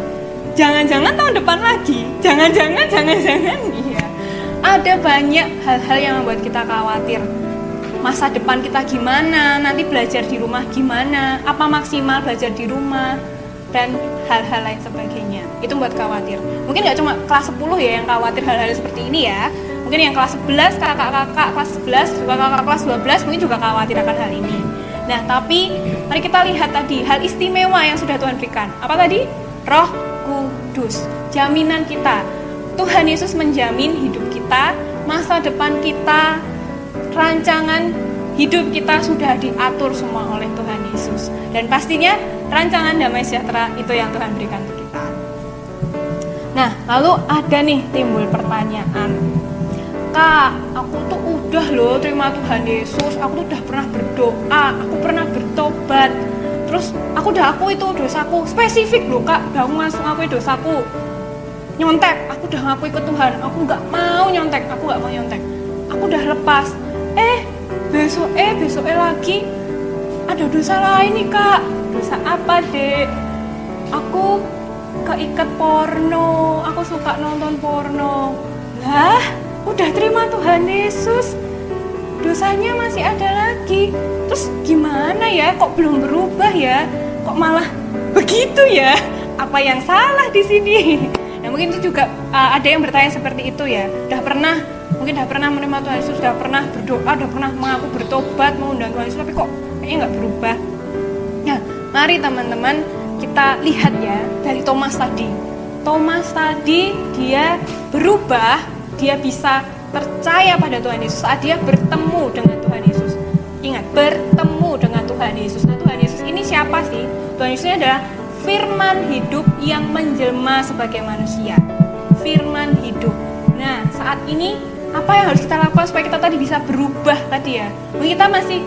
jangan-jangan tahun depan lagi, jangan-jangan iya. Ada banyak hal-hal yang membuat kita khawatir. Masa depan kita gimana? Nanti belajar di rumah gimana? Apa maksimal belajar di rumah? Dan hal-hal lain sebagainya. Itu membuat khawatir. Mungkin nggak cuma kelas 10 ya yang khawatir hal-hal seperti ini ya. Mungkin yang kelas 11, kakak-kakak kelas 11, juga kakak kelas 12 mungkin juga khawatir akan hal ini. Nah, tapi mari kita lihat tadi hal istimewa yang sudah Tuhan berikan. Apa tadi? Roh Kudus. Jaminan kita. Tuhan Yesus menjamin hidup kita, masa depan kita, rancangan hidup kita sudah diatur semua oleh Tuhan Yesus. Dan pastinya rancangan damai sejahtera itu yang Tuhan berikan untuk kita. Nah, lalu ada nih timbul pertanyaan. Kak, aku tuh udah loh terima Tuhan Yesus, aku tuh udah pernah berdoa, aku pernah bertobat, terus aku udah akui itu dosaku, spesifik loh Kak, udah aku langsung akui dosaku, nyontek, aku udah ngakui ke Tuhan, aku gak mau nyontek, aku udah lepas, besoknya lagi, ada dosa lain nih Kak, dosa apa dek? Aku keikat porno, aku suka nonton porno, lah udah terima Tuhan Yesus, dosanya masih ada lagi. Terus gimana ya? Kok belum berubah ya? Kok malah begitu ya? Apa yang salah di sini? Nah, mungkin itu juga ada yang bertanya seperti itu ya. Mungkin udah pernah menerima Tuhan Yesus, udah pernah berdoa, udah pernah mengaku bertobat, mengundang Tuhan Yesus, tapi kok kayaknya nggak berubah. Nah, mari teman-teman kita lihat ya dari Thomas tadi. Thomas tadi dia berubah. Dia bisa percaya pada Tuhan Yesus saat dia bertemu dengan Tuhan Yesus. Ingat, bertemu dengan Tuhan Yesus. Nah, Tuhan Yesus ini siapa sih? Tuhan Yesus ini adalah firman hidup yang menjelma sebagai manusia. Firman hidup. Nah, saat ini apa yang harus kita lakukan supaya kita tadi bisa berubah tadi ya? Mungkin kita masih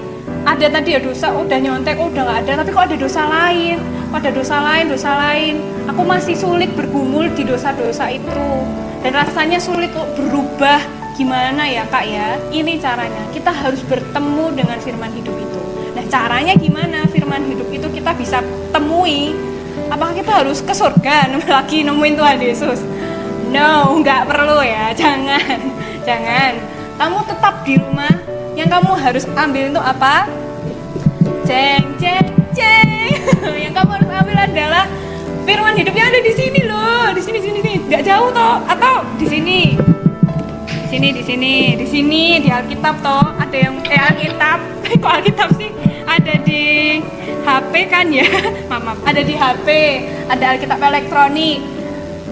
ada tadi ya dosa, udah nyontek, udah nggak ada, tapi kok ada dosa lain? Kok ada dosa lain? Aku masih sulit bergumul di dosa-dosa itu. Dan rasanya sulit untuk berubah. Gimana ya Kak ya? Ini caranya, kita harus bertemu dengan firman hidup itu. Nah, caranya gimana firman hidup itu kita bisa temui? Apakah kita harus ke surga lagi nemuin Tuhan Yesus? No, nggak perlu ya, jangan. Kamu tetap di rumah, yang kamu harus ambil itu apa? Ceng. Yang kamu harus ambil adalah firman hidup yang ada di sini loh, di sini, nggak jauh toh, atau di sini, di Alkitab toh, ada yang Alkitab, kok Alkitab sih, ada di HP kan ya, maaf, ada di HP, ada Alkitab elektronik,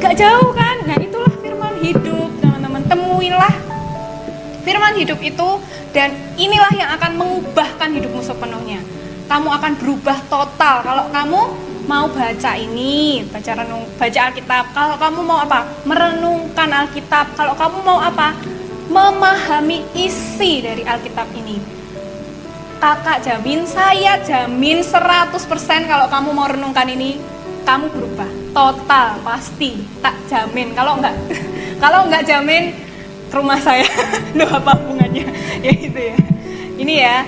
nggak jauh kan, nah itulah firman hidup, teman-teman, temuilah firman hidup itu, dan inilah yang akan mengubahkan hidupmu sepenuhnya. Kamu akan berubah total kalau kamu mau baca ini, baca Alkitab. Kalau kamu mau apa? Merenungkan Alkitab. Kalau kamu mau apa? Memahami isi dari Alkitab ini. kakak jamin, saya jamin 100% kalau kamu mau renungkan ini, kamu berubah. Total, pasti, tak jamin. Kalau enggak jamin, ke rumah saya. Loh, apa hubungannya? Ya itu ya. Ini ya,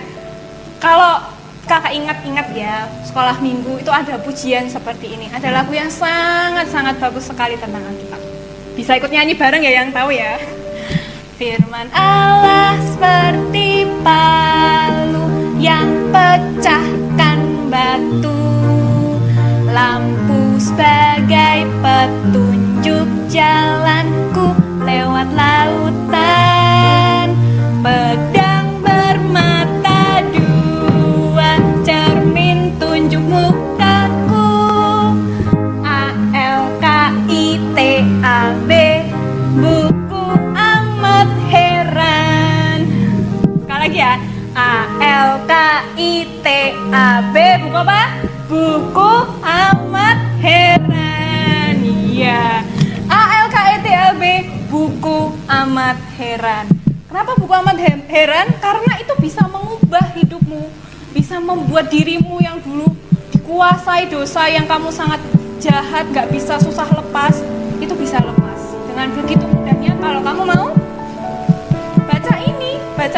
kalau kakak ingat-ingat ya, sekolah minggu itu ada pujian seperti ini. Ada lagu yang sangat-sangat bagus sekali tentang Alkitab. Bisa ikut nyanyi bareng ya yang tahu ya. Firman Allah seperti palu yang pecahkan batu, lampu sebagai petunjuk jalanku lewat lautan, pedang bermata dua, cermin tunjuk mukaku, ALKITAB, buku amat heran. Sekali lagi ya, ALKITAB, buku apa? Buku amat heran. Iya, ALKITAB, buku amat heran. Kenapa buku amat heran? Karena itu bisa mengubah hidupmu, bisa membuat dirimu yang dulu dikuasai dosa, yang kamu sangat jahat, gak bisa, susah lepas, itu bisa lepas. Dengan begitu mudahnya kalau kamu mau baca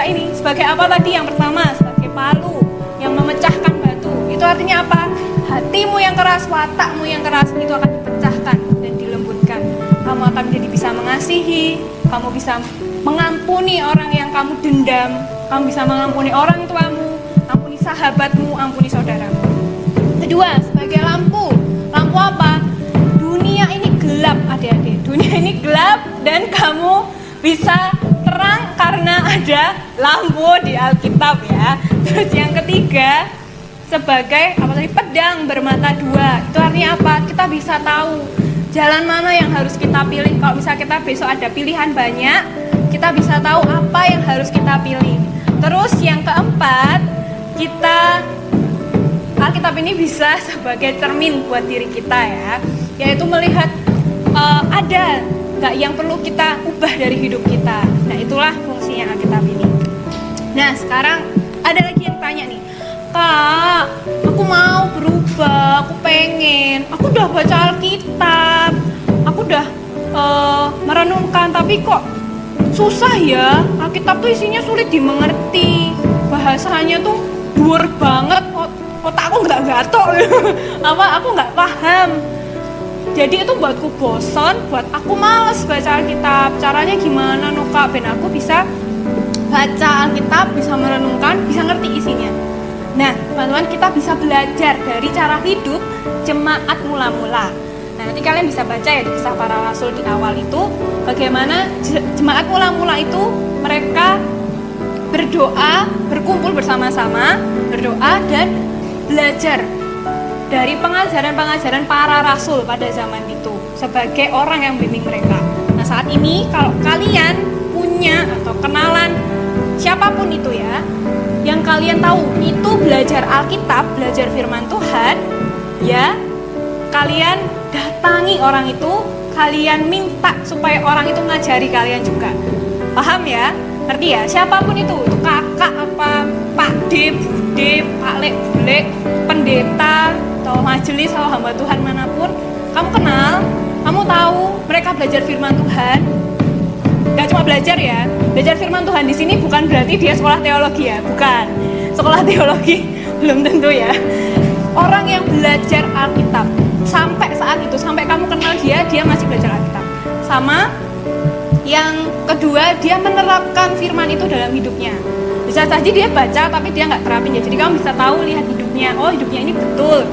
ini. Sebagai apa tadi? Yang pertama, sebagai palu yang memecahkan batu. Itu artinya apa? Hatimu yang keras, watakmu yang keras itu akan dipecahkan dan dilembutkan. Kamu akan menjadi bisa mengasihi, kamu bisa mengampuni orang yang kamu dendam, kamu bisa mengampuni orang tuamu, ampuni sahabatmu, ampuni saudaramu. Kedua, sebagai lampu. Lampu apa? Dunia ini gelap, adik-adik. Dunia ini gelap dan kamu bisa terang karena ada lampu di Alkitab ya. Terus yang ketiga, sebagai apa tadi? Pedang bermata dua. Itu artinya apa? Kita bisa tahu jalan mana yang harus kita pilih. Kalau misalnya kita besok ada pilihan banyak, kita bisa tahu apa yang harus kita pilih. Terus yang keempat, Alkitab ini bisa sebagai cermin buat diri kita ya, yaitu melihat ada nggak yang perlu kita ubah dari hidup kita. Nah, itulah fungsinya Alkitab ini. Nah, sekarang ada lagi yang tanya nih, Kak, aku mau berubah, aku pengen, aku udah baca Alkitab, aku udah merenungkan, tapi kok susah ya, Alkitab tuh isinya sulit dimengerti, bahasanya tuh dhuwur banget, otakku nggak gatok, aku nggak paham. Jadi itu buatku bosan, buat aku males baca Alkitab. Caranya gimana Kak? Ben aku bisa baca Alkitab, bisa merenungkan, bisa ngerti isinya. Nah, teman-teman, kita bisa belajar dari cara hidup jemaat mula-mula. Nah, nanti kalian bisa baca ya di Kisah Para Rasul di awal itu, bagaimana jemaat mula-mula itu mereka berdoa, berkumpul bersama-sama, berdoa dan belajar dari pengajaran-pengajaran para rasul pada zaman itu sebagai orang yang membimbing mereka. Nah, saat ini kalau kalian punya atau kenalan siapapun itu ya, yang kalian tahu itu belajar Alkitab, belajar firman Tuhan, ya kalian datangi orang itu, kalian minta supaya orang itu ngajari kalian juga. Paham ya? Ngerti ya? Siapapun itu kakak apa, Pak D, Bude, Pak Lek, Bule, pendeta, atau majelis atau hamba Tuhan manapun, kamu kenal, kamu tahu mereka belajar firman Tuhan. Gak cuma belajar ya, belajar firman Tuhan di sini bukan berarti dia sekolah teologi ya, bukan. Sekolah teologi belum tentu ya. Orang yang belajar Alkitab sampai saat itu, sampai kamu kenal dia masih belajar Alkitab. Sama yang kedua, dia menerapkan firman itu dalam hidupnya. Bisa saja dia baca tapi dia nggak terapin ya. Jadi kamu bisa tahu, lihat hidupnya, oh hidupnya ini betul.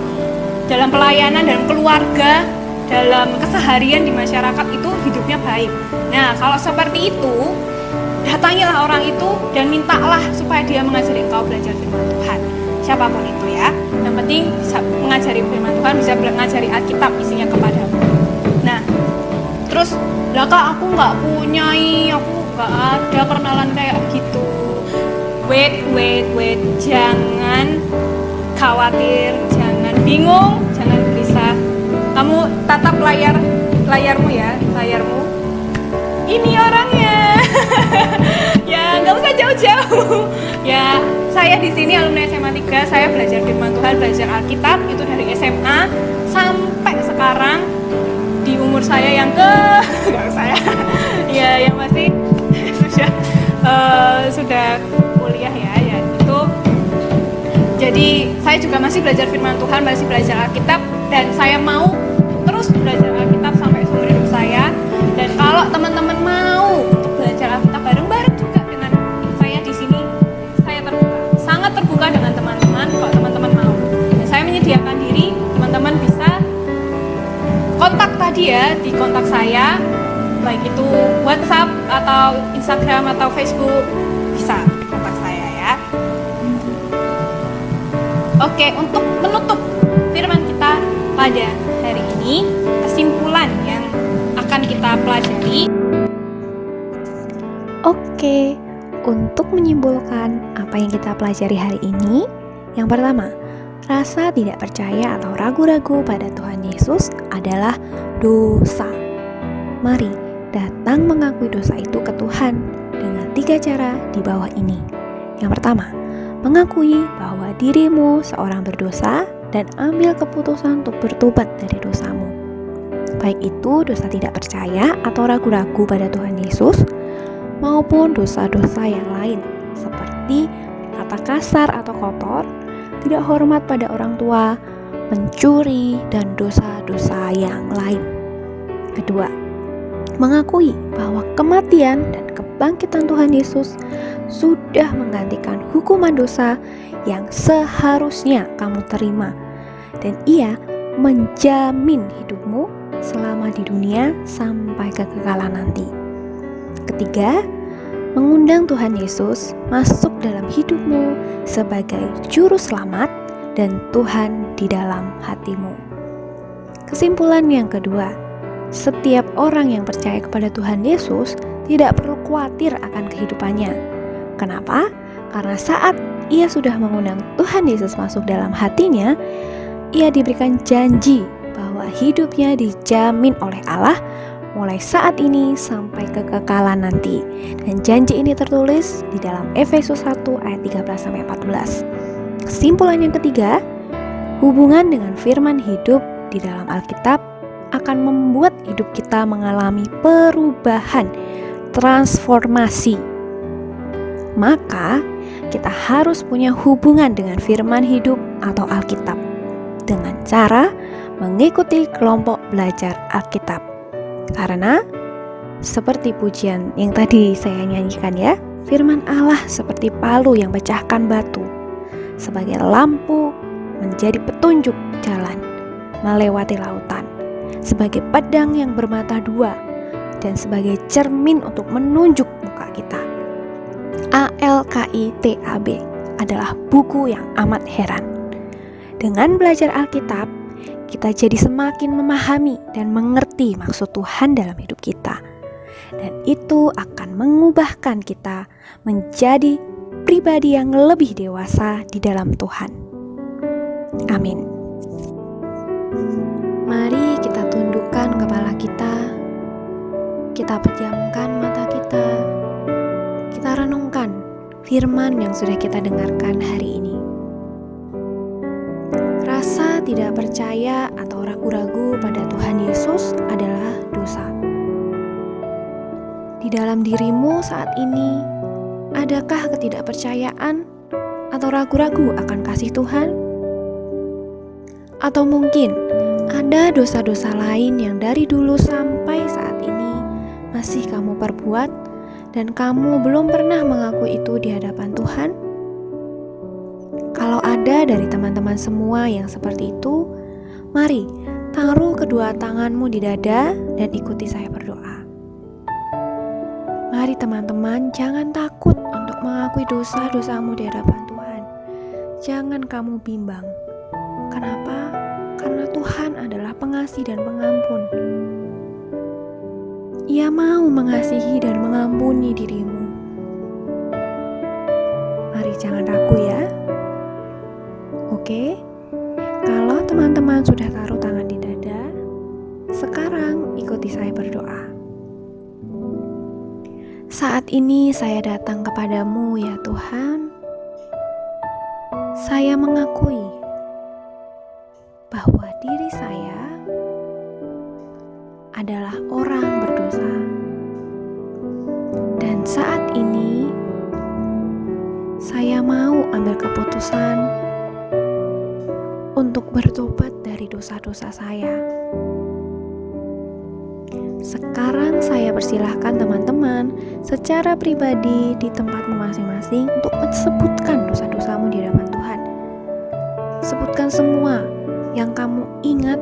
Dalam pelayanan, dalam keluarga, dalam keseharian di masyarakat itu hidupnya baik. Nah, kalau seperti itu, datangilah orang itu dan mintalah supaya dia mengajari engkau belajar firman Tuhan. Siapapun itu ya. Yang penting bisa mengajari firman Tuhan, bisa mengajari Alkitab isinya kepadamu. Nah, terus, lah Kak, aku nggak punya, aku nggak ada kenalan kayak gitu. Wait, jangan khawatir, jangan bingung, jangan gelisah. Kamu tatap layarmu ya, layarmu. Ini orangnya. Ya, nggak usah jauh-jauh. Ya, saya di sini alumni SMA 3, saya belajar firman Tuhan, belajar Alkitab itu dari SMA sampai sekarang di umur saya yang nggak saya. Ya, yang masih sudah kuliah ya itu. Jadi saya juga masih belajar firman Tuhan, masih belajar Alkitab, dan saya mau terus belajar Alkitab sampai seumur hidup saya. Dan kalau teman-teman mau untuk belajar Alkitab bareng-bareng juga dengan saya di sini, saya terbuka, sangat terbuka dengan teman-teman kalau teman-teman mau. Dan saya menyediakan diri, teman-teman bisa kontak tadi ya, di kontak saya, baik itu WhatsApp atau Instagram atau Facebook, bisa kontak saya ya. Oke, untuk menutup firman kita pada hari ini, kesimpulan yang akan kita pelajari. Oke, untuk menyimpulkan apa yang kita pelajari hari ini, yang pertama, rasa tidak percaya atau ragu-ragu pada Tuhan Yesus adalah dosa. Mari datang mengakui dosa itu ke Tuhan dengan 3 cara di bawah ini. Yang pertama, mengakui bahwa dirimu seorang berdosa dan ambil keputusan untuk bertobat dari dosamu. Baik itu dosa tidak percaya atau ragu-ragu pada Tuhan Yesus, maupun dosa-dosa yang lain seperti kata kasar atau kotor, tidak hormat pada orang tua, mencuri, dan dosa-dosa yang lain. Kedua, mengakui bahwa kematian dan kebangkitan Tuhan Yesus sudah menggantikan hukuman dosa yang seharusnya kamu terima, dan Ia menjamin hidupmu selama di dunia sampai kekekalan nanti. Ketiga, mengundang Tuhan Yesus masuk dalam hidupmu sebagai juru selamat dan Tuhan di dalam hatimu. Kesimpulan yang kedua, setiap orang yang percaya kepada Tuhan Yesus tidak perlu khawatir akan kehidupannya. Kenapa? Karena saat ia sudah mengundang Tuhan Yesus masuk dalam hatinya, ia diberikan janji bahwa hidupnya dijamin oleh Allah mulai saat ini sampai kekekalan nanti. Dan janji ini tertulis di dalam Efesus 1 ayat 13-14. Kesimpulan yang ketiga, hubungan dengan firman hidup di dalam Alkitab akan membuat hidup kita mengalami perubahan, transformasi. Maka kita harus punya hubungan dengan firman hidup atau Alkitab dengan cara mengikuti kelompok belajar Alkitab. Karena seperti pujian yang tadi saya nyanyikan ya, firman Allah seperti palu yang pecahkan batu, sebagai lampu menjadi petunjuk jalan melewati lautan, sebagai pedang yang bermata dua, dan sebagai cermin untuk menunjuk muka kita. Alkitab adalah buku yang amat heran. Dengan belajar Alkitab, kita jadi semakin memahami dan mengerti maksud Tuhan dalam hidup kita. Dan itu akan mengubahkan kita menjadi pribadi yang lebih dewasa di dalam Tuhan. Amin. Mari kita tundukkan kepala kita pejamkan mata kita renungkan firman yang sudah kita dengarkan hari ini. Rasa tidak percaya atau ragu-ragu pada Tuhan Yesus adalah dosa. Di dalam dirimu saat ini, adakah ketidakpercayaan atau ragu-ragu akan kasih Tuhan? Atau mungkin ada dosa-dosa lain yang dari dulu sampai saat ini masih kamu perbuat dan kamu belum pernah mengakui itu di hadapan Tuhan? Kalau ada dari teman-teman semua yang seperti itu, mari taruh kedua tanganmu di dada dan ikuti saya berdoa. Mari teman-teman, jangan takut untuk mengakui dosa-dosamu di hadapan Tuhan. Jangan kamu bimbang. Kenapa? Karena Tuhan adalah pengasih dan pengampun. Ia mau mengasihi dan mengampuni dirimu. Mari jangan ragu ya. Oke, kalau teman-teman sudah taruh tangan di dada, sekarang ikuti saya berdoa. Saat ini saya datang kepadamu ya Tuhan. Saya mengakui bahwa diri saya adalah orang berdosa. Dan saat ini saya mau ambil keputusan untuk bertobat dari dosa-dosa saya. Sekarang saya persilahkan teman-teman secara pribadi di tempatmu masing-masing untuk menyebutkan dosa-dosamu di hadapan Tuhan. Sebutkan semua yang kamu ingat,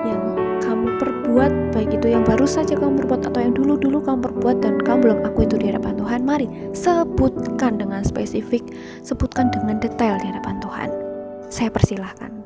yang kamu perbuat, baik itu yang baru saja kamu perbuat atau yang dulu-dulu kamu perbuat dan kamu belum akui itu di hadapan Tuhan. Mari sebutkan dengan spesifik, sebutkan dengan detail di hadapan Tuhan. Saya persilahkan.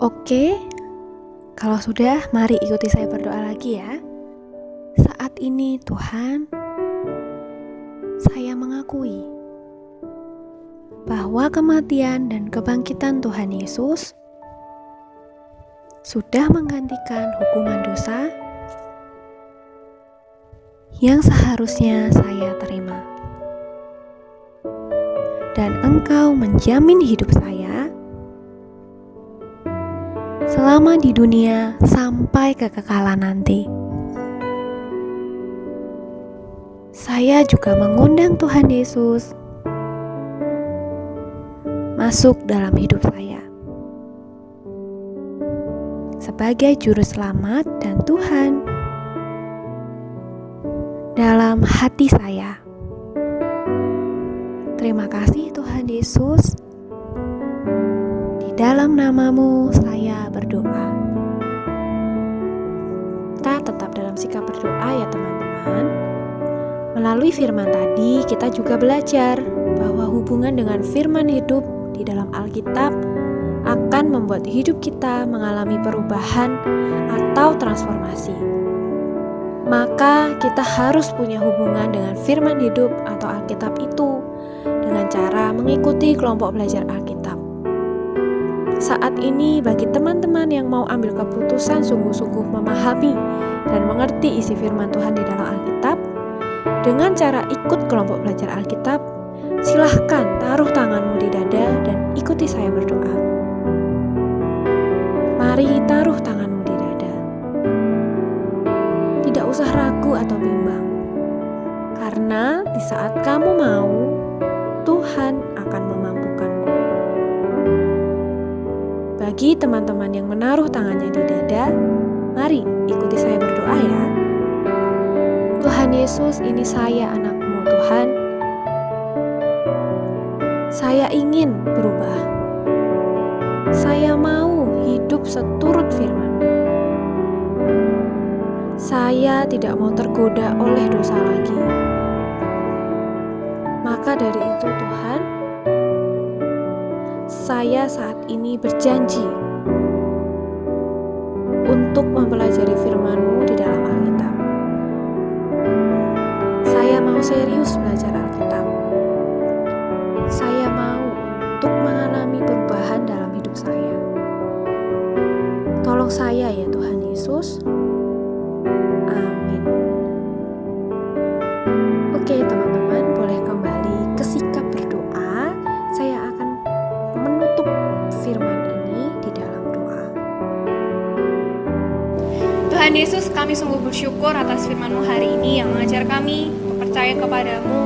Oke, kalau sudah, mari ikuti saya berdoa lagi ya. Saat ini Tuhan, saya mengakui bahwa kematian dan kebangkitan Tuhan Yesus sudah menggantikan hukuman dosa yang seharusnya saya terima. Dan Engkau menjamin hidup saya selama di dunia sampai kekekalan nanti. Saya juga mengundang Tuhan Yesus masuk dalam hidup saya sebagai juru selamat dan Tuhan dalam hati saya. Terima kasih Tuhan Yesus. Dalam namamu saya berdoa. Kita tetap dalam sikap berdoa ya teman-teman. Melalui firman tadi kita juga belajar bahwa hubungan dengan firman hidup di dalam Alkitab akan membuat hidup kita mengalami perubahan atau transformasi. Maka kita harus punya hubungan dengan firman hidup atau Alkitab itu dengan cara mengikuti kelompok belajar Alkitab. Saat ini bagi teman-teman yang mau ambil keputusan sungguh-sungguh memahami dan mengerti isi firman Tuhan di dalam Alkitab, dengan cara ikut kelompok belajar Alkitab, silahkan taruh tanganmu di dada dan ikuti saya berdoa. Mari taruh tanganmu di dada. Tidak usah ragu atau bimbang, karena di saat kamu mau, Tuhan akan memampukanmu. Bagi teman-teman yang menaruh tangannya di dada, mari ikuti saya berdoa ya. Tuhan Yesus, ini saya anakmu Tuhan. Saya ingin berubah. Saya mau hidup seturut firman-Mu. Saya tidak mau tergoda oleh dosa lagi. Maka dari itu Tuhan, saya saat ini berjanji untuk mempelajari firman-Mu di dalam Alkitab. Saya mau serius belajar Alkitab. Saya mau untuk mengalami perubahan dalam hidup saya. Tolong saya ya Tuhan Yesus. Amin. Oke teman-teman, boleh kembali ke sikap berdoa. Saya akan menutup firman ini di dalam doa. Tuhan Yesus, kami sungguh bersyukur atas firman-Mu hari ini yang mengajar kami untuk percaya kepadamu,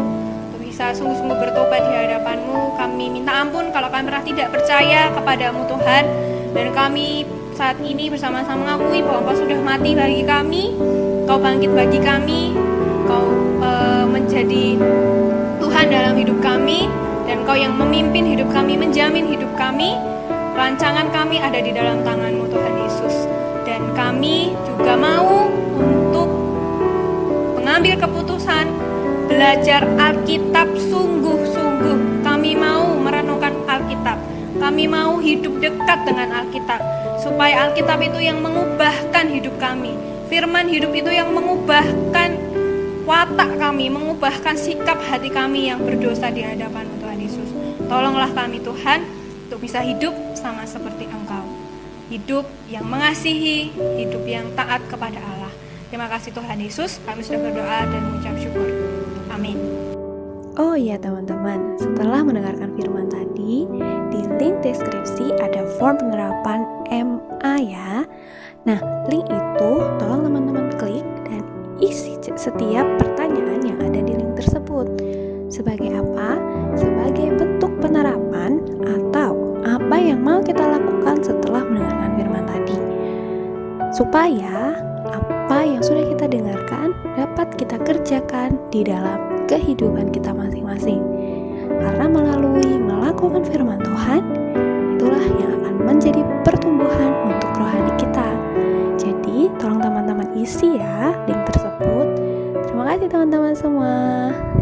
untuk bisa sungguh-sungguh bertobat di hadapan-Mu. Kami minta ampun kalau kami pernah tidak percaya kepadamu Tuhan, dan kami saat ini bersama-sama mengakui bahwa Engkau sudah mati bagi kami, Engkau bangkit bagi kami, Engkau menjadi Tuhan dalam hidup kami, dan Engkau yang memimpin hidup kami, menjamin hidup kami. Rancangan kami ada di dalam tangan-Mu Tuhan Yesus, dan kami juga mau untuk mengambil keputusan belajar Alkitab sungguh-sungguh. Kami mau merenungkan Alkitab. Kami mau hidup dekat dengan Alkitab, supaya Alkitab itu yang mengubahkan hidup kami. Firman hidup itu yang mengubahkan watak kami, mengubahkan sikap hati kami yang berdosa di hadapan Tuhan Yesus. Tolonglah kami Tuhan untuk bisa hidup sama seperti Engkau. Hidup yang mengasihi, hidup yang taat kepada Allah. Terima kasih Tuhan Yesus, kami sudah berdoa dan mengucap syukur. Amin. Oh iya teman-teman, setelah mendengarkan firman tadi, di link deskripsi ada form penerapan MA ya. Nah, link itu tolong teman-teman klik dan isi setiap pertanyaan yang ada di link tersebut. Sebagai apa? Sebagai bentuk penerapan atau apa yang mau kita lakukan setelah mendengarkan firman tadi. Supaya apa yang sudah kita dengarkan dapat kita kerjakan di dalam kehidupan kita masing-masing. Karena melalui melakukan firman Tuhan, itulah yang akan menjadi pertumbuhan untuk rohani kita. Jadi, tolong teman-teman isi ya link tersebut. Terima kasih teman-teman semua.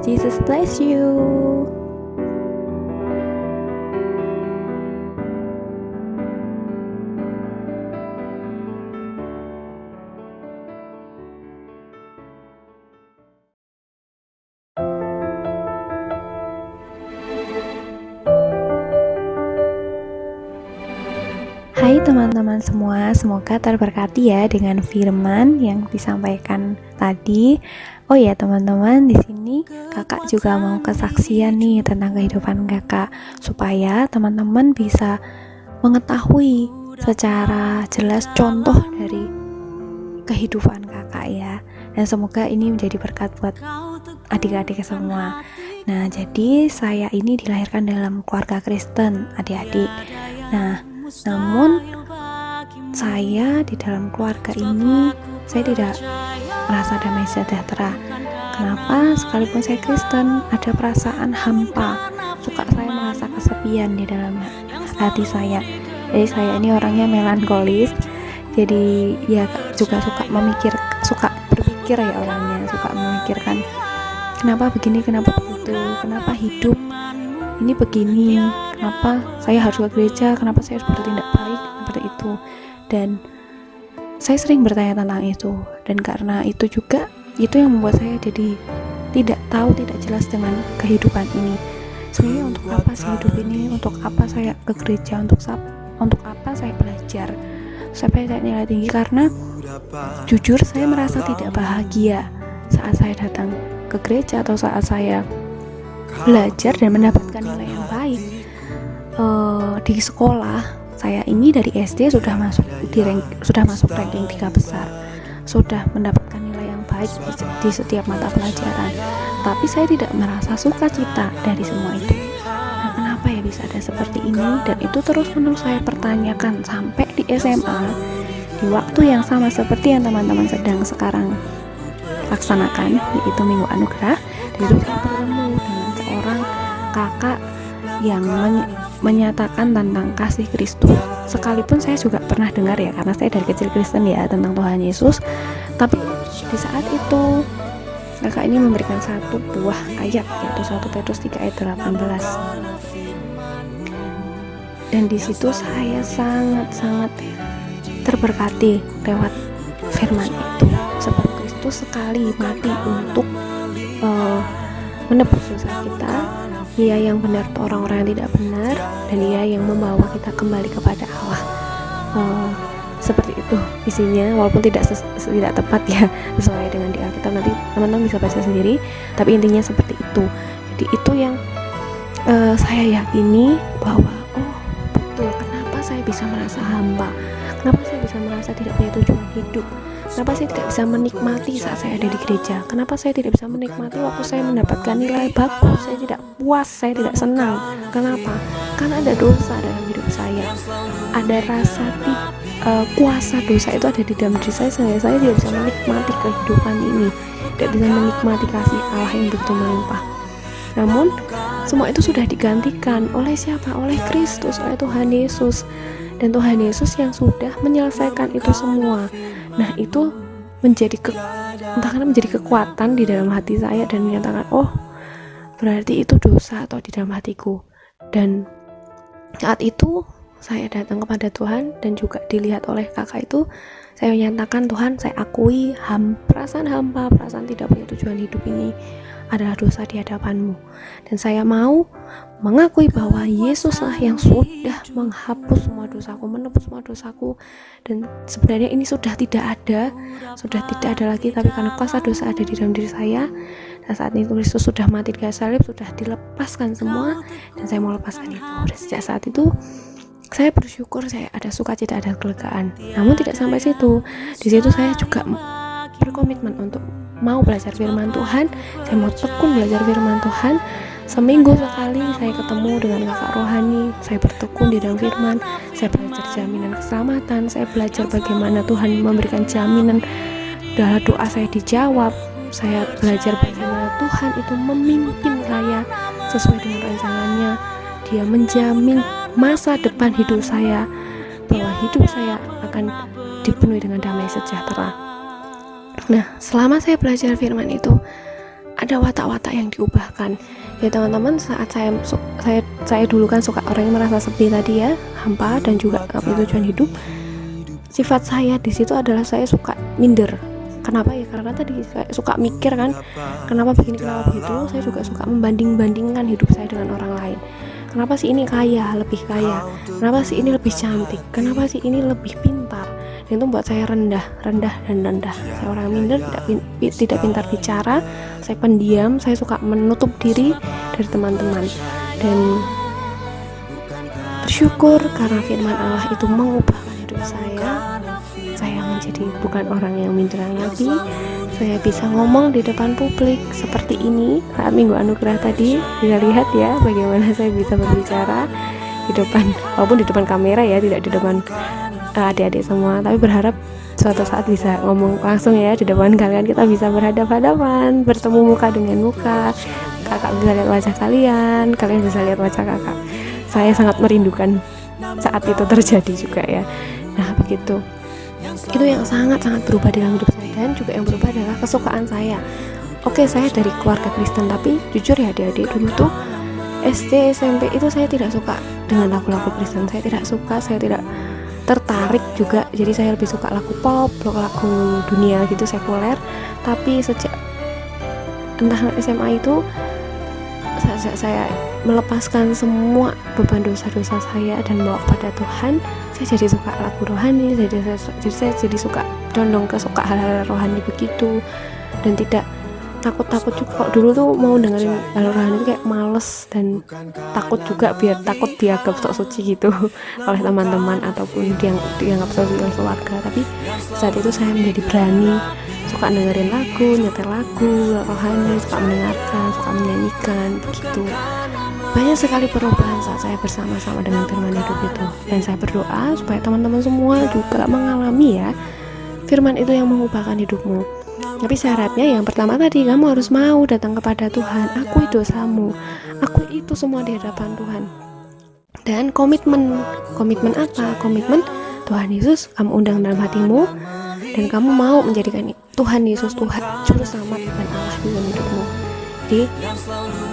Jesus bless you. Hai teman-teman semua, semoga terberkati ya dengan firman yang disampaikan tadi. Oh ya teman-teman, di sini kakak juga mau kesaksian nih tentang kehidupan kakak, supaya teman-teman bisa mengetahui secara jelas contoh dari kehidupan kakak ya. Dan semoga ini menjadi berkat buat adik-adik semua. Nah, jadi saya ini dilahirkan dalam keluarga Kristen, adik-adik. Nah, namun saya di dalam keluarga ini saya tidak merasa damai sejahtera. Kenapa? Sekalipun saya Kristen, ada perasaan hampa. Saya merasa kesepian di dalam hati saya. Jadi saya ini orangnya melankolis. Jadi ya juga suka berpikir ya orangnya, suka memikirkan kenapa begini, kenapa begitu, kenapa hidup ini begini, kenapa saya harus ke gereja, kenapa saya harus bertindak baik seperti itu. Dan saya sering bertanya tentang itu, dan karena itu juga itu yang membuat saya jadi tidak jelas dengan kehidupan ini. Sebenarnya untuk apa sih hidup ini, untuk apa saya ke gereja, untuk apa saya belajar sampai saya nilai tinggi. Karena jujur saya merasa tidak bahagia saat saya datang ke gereja atau saat saya belajar dan mendapatkan nilai yang baik. Di sekolah saya ini dari SD sudah masuk ranking 3 besar, sudah mendapatkan nilai yang baik di setiap mata pelajaran, tapi saya tidak merasa sukacita dari semua itu. Nah, kenapa ya bisa ada seperti ini? Dan itu terus-menerus saya pertanyakan sampai di SMA, di waktu yang sama seperti yang teman-teman sedang sekarang laksanakan, yaitu Minggu Anugerah. Dan itu saya bertemu dengan seorang kakak yang menyatakan tentang kasih Kristus. Sekalipun saya juga pernah dengar ya, karena saya dari kecil Kristen ya, tentang Tuhan Yesus. Tapi di saat itu kakak ini memberikan satu buah ayat, yaitu 1 Petrus 3 ayat 18. Dan di situ saya sangat terberkati lewat firman itu. Sebab Kristus sekali mati untuk menebus dosa kita. Dia yang benar untuk orang-orang yang tidak benar, dan Dia yang membawa kita kembali kepada Allah. Seperti itu isinya, walaupun tidak tepat ya sesuai dengan di Alkitab, nanti teman-teman bisa baca sendiri, tapi intinya seperti itu. Jadi itu yang saya yakini bahwa betul, kenapa saya bisa merasa hamba, kenapa saya bisa merasa tidak punya tujuan hidup, kenapa saya tidak bisa menikmati saat saya ada di gereja, kenapa saya tidak bisa menikmati waktu saya mendapatkan nilai bagus, saya tidak puas, saya tidak senang. Kenapa? Karena ada dosa dalam hidup saya, ada rasa kuasa dosa itu ada di dalam diri saya, sehingga saya tidak bisa menikmati kehidupan ini, tidak bisa menikmati kasih Allah yang begitu melimpah. Namun semua itu sudah digantikan oleh siapa? Oleh Kristus, oleh Tuhan Yesus. Dan Tuhan Yesus yang sudah menyelesaikan itu semua. Nah, itu menjadi kekuatan di dalam hati saya, dan menyatakan, berarti itu dosa atau di dalam hatiku. Dan Saat itu saya datang kepada Tuhan dan juga dilihat oleh kakak itu, saya menyatakan, Tuhan, saya akui perasaan hampa, perasaan tidak punya tujuan hidup ini adalah dosa di hadapan-Mu. Dan saya mau mengakui bahwa Yesuslah yang sudah menghapus semua dosaku, menebus semua dosaku. Dan sebenarnya ini sudah tidak ada lagi, tapi karena kuasa dosa ada di dalam diri saya. Dan saat itu Kristus sudah mati di kayu salib, sudah dilepaskan semua, dan saya mau lepaskan itu. Dan sejak saat itu saya bersyukur, saya ada sukacita, ada kelegaan. Namun tidak sampai situ. Di situ saya juga berkomitmen untuk mau belajar firman Tuhan. Saya mau tekun belajar firman Tuhan. Seminggu sekali saya ketemu dengan kakak rohani. Saya bertekun di dalam firman. Saya belajar jaminan keselamatan. Saya belajar bagaimana Tuhan memberikan jaminan dalam doa saya dijawab. Saya belajar bagaimana Tuhan itu memimpin saya sesuai dengan rencananya. Dia menjamin masa depan hidup saya, bahwa hidup saya akan dipenuhi dengan damai sejahtera. Nah, selama saya belajar firman itu, ada watak-watak yang diubahkan. Ya teman-teman, saat saya dulu kan suka orang yang merasa sepi tadi ya, hampa dan juga gak punya tujuan hidup. Sifat saya di situ adalah saya suka minder. Kenapa ya? Karena tadi saya suka mikir kan, kenapa begini, kenapa begitu. Saya juga suka membanding-bandingkan hidup saya dengan orang lain. Kenapa sih ini kaya, lebih kaya? Kenapa sih ini lebih cantik? Kenapa sih ini lebih pintar? Dan itu membuat saya rendah. Saya orang minder, tidak pintar bicara, saya pendiam, saya suka menutup diri dari teman-teman. Dan bersyukur karena firman Allah itu mengubahkan hidup saya menjadi bukan orang yang minderan lagi. Saya bisa ngomong di depan publik seperti ini. Saat Minggu Anugerah tadi bisa lihat ya bagaimana saya bisa berbicara di depan, walaupun di depan kamera ya, tidak di depan adik-adik semua, tapi berharap suatu saat bisa ngomong langsung ya di depan kalian. Kita bisa berhadapan-hadapan, bertemu muka dengan muka. Kakak bisa lihat wajah kalian bisa lihat wajah kakak. Saya sangat merindukan saat itu terjadi juga ya. Nah begitu, itu yang sangat-sangat berubah dalam hidup saya. Dan juga yang berubah adalah kesukaan saya. Oke, saya dari keluarga Kristen, tapi jujur ya adik-adik, dulu tuh SD, SMP itu saya tidak suka dengan lagu-lagu Kristen. Saya tidak suka, saya tidak tertarik juga. Jadi saya lebih suka lagu pop, lagu dunia gitu, sekuler. Tapi sejak entah SMA itu saya melepaskan semua beban dosa-dosa saya dan bawa kepada Tuhan. Saya jadi suka lagu rohani, saya jadi suka condong ke suka hal-hal rohani begitu, dan tidak takut juga. Kalau dulu tuh mau dengerin hal rohani itu kayak males dan takut juga, takut dianggap sok suci gitu oleh teman-teman ataupun dianggap sok suci oleh keluarga. Tapi saat itu saya menjadi berani, suka dengerin lagu, nyetel lagu rohani, suka mendengarkan, suka menyanyikan begitu. Banyak sekali perubahan saat saya bersama-sama dengan firman hidup itu. Dan saya berdoa supaya teman-teman semua juga mengalami ya firman itu yang mengubahkan hidupmu. Tapi syaratnya yang pertama tadi, kamu harus mau datang kepada Tuhan, akui dosamu, akui itu semua di hadapan Tuhan. Dan komitmen apa? Komitmen Tuhan Yesus kamu undang dalam hatimu, dan kamu mau menjadikan Tuhan Yesus Tuhan Juru Selamat dan Allah di dalam hidupmu. Jadi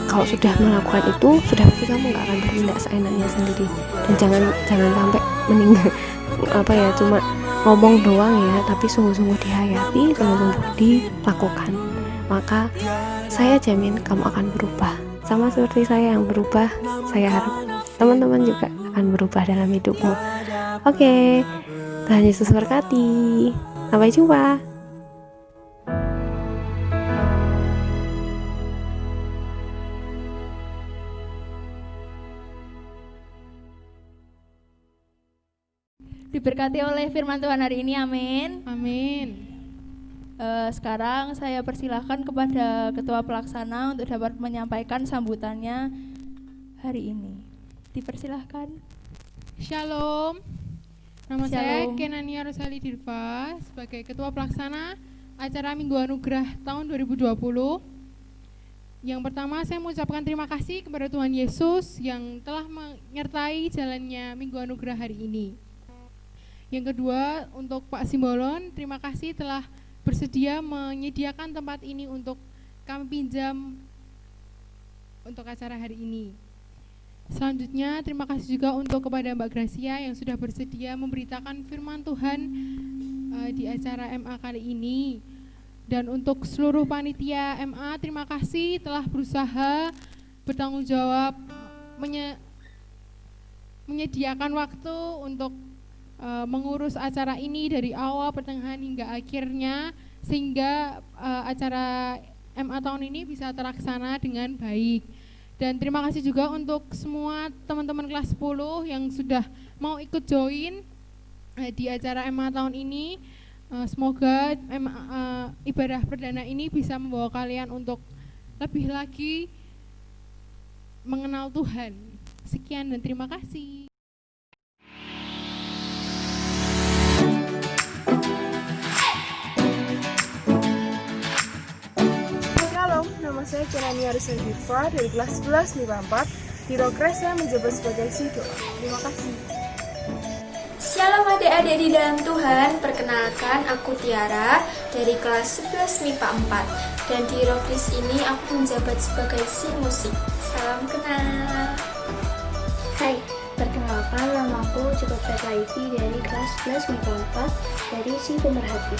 kalau sudah melakukan itu, sudah pasti kamu gak akan bertindak seenaknya sendiri. Dan jangan sampai meninggal cuma ngomong doang ya, tapi sungguh-sungguh dihayati, sungguh-sungguh dilakukan. Maka saya jamin kamu akan berubah. Sama seperti saya yang berubah, saya harap teman-teman juga akan berubah dalam hidupmu. Oke, Tuhan Yesus berkati. Sampai jumpa. Diberkati oleh firman Tuhan hari ini, amin. Amin. Sekarang saya persilahkan kepada Ketua Pelaksana untuk dapat menyampaikan sambutannya hari ini. Dipersilahkan. Shalom. Nama Shalom. saya Kenania Rosali Dirva sebagai Ketua Pelaksana acara Minggu Anugerah tahun 2020. Yang pertama saya mengucapkan terima kasih kepada Tuhan Yesus yang telah menyertai jalannya Minggu Anugerah hari ini. Yang kedua, untuk Pak Simbolon, terima kasih telah bersedia menyediakan tempat ini untuk kami pinjam untuk acara hari ini. Selanjutnya, terima kasih juga untuk kepada Mbak Gracia yang sudah bersedia memberitakan firman Tuhan di acara MA kali ini. Dan untuk seluruh panitia MA, terima kasih telah berusaha bertanggung jawab menyediakan waktu untuk mengurus acara ini dari awal, pertengahan hingga akhirnya, sehingga acara MA tahun ini bisa terlaksana dengan baik. Dan terima kasih juga untuk semua teman-teman kelas 10 yang sudah mau ikut join di acara MA tahun ini. Semoga ibadah perdana ini bisa membawa kalian untuk lebih lagi mengenal Tuhan. Sekian dan terima kasih. Shalom, nama saya Kenania Rusen Diva dari kelas 11 MIPA 4. Di Rokres saya menjabat sebagai si doa. Terima kasih. Shalom adik-adik di dalam Tuhan, perkenalkan aku Tiara dari kelas 11 MIPA 4 dan di Rokris ini aku menjabat sebagai si musik. Salam kenal. Hai, perkenalkan nama aku Cepet Laifi dari kelas 11 MIPA 4 dari si pemerhati.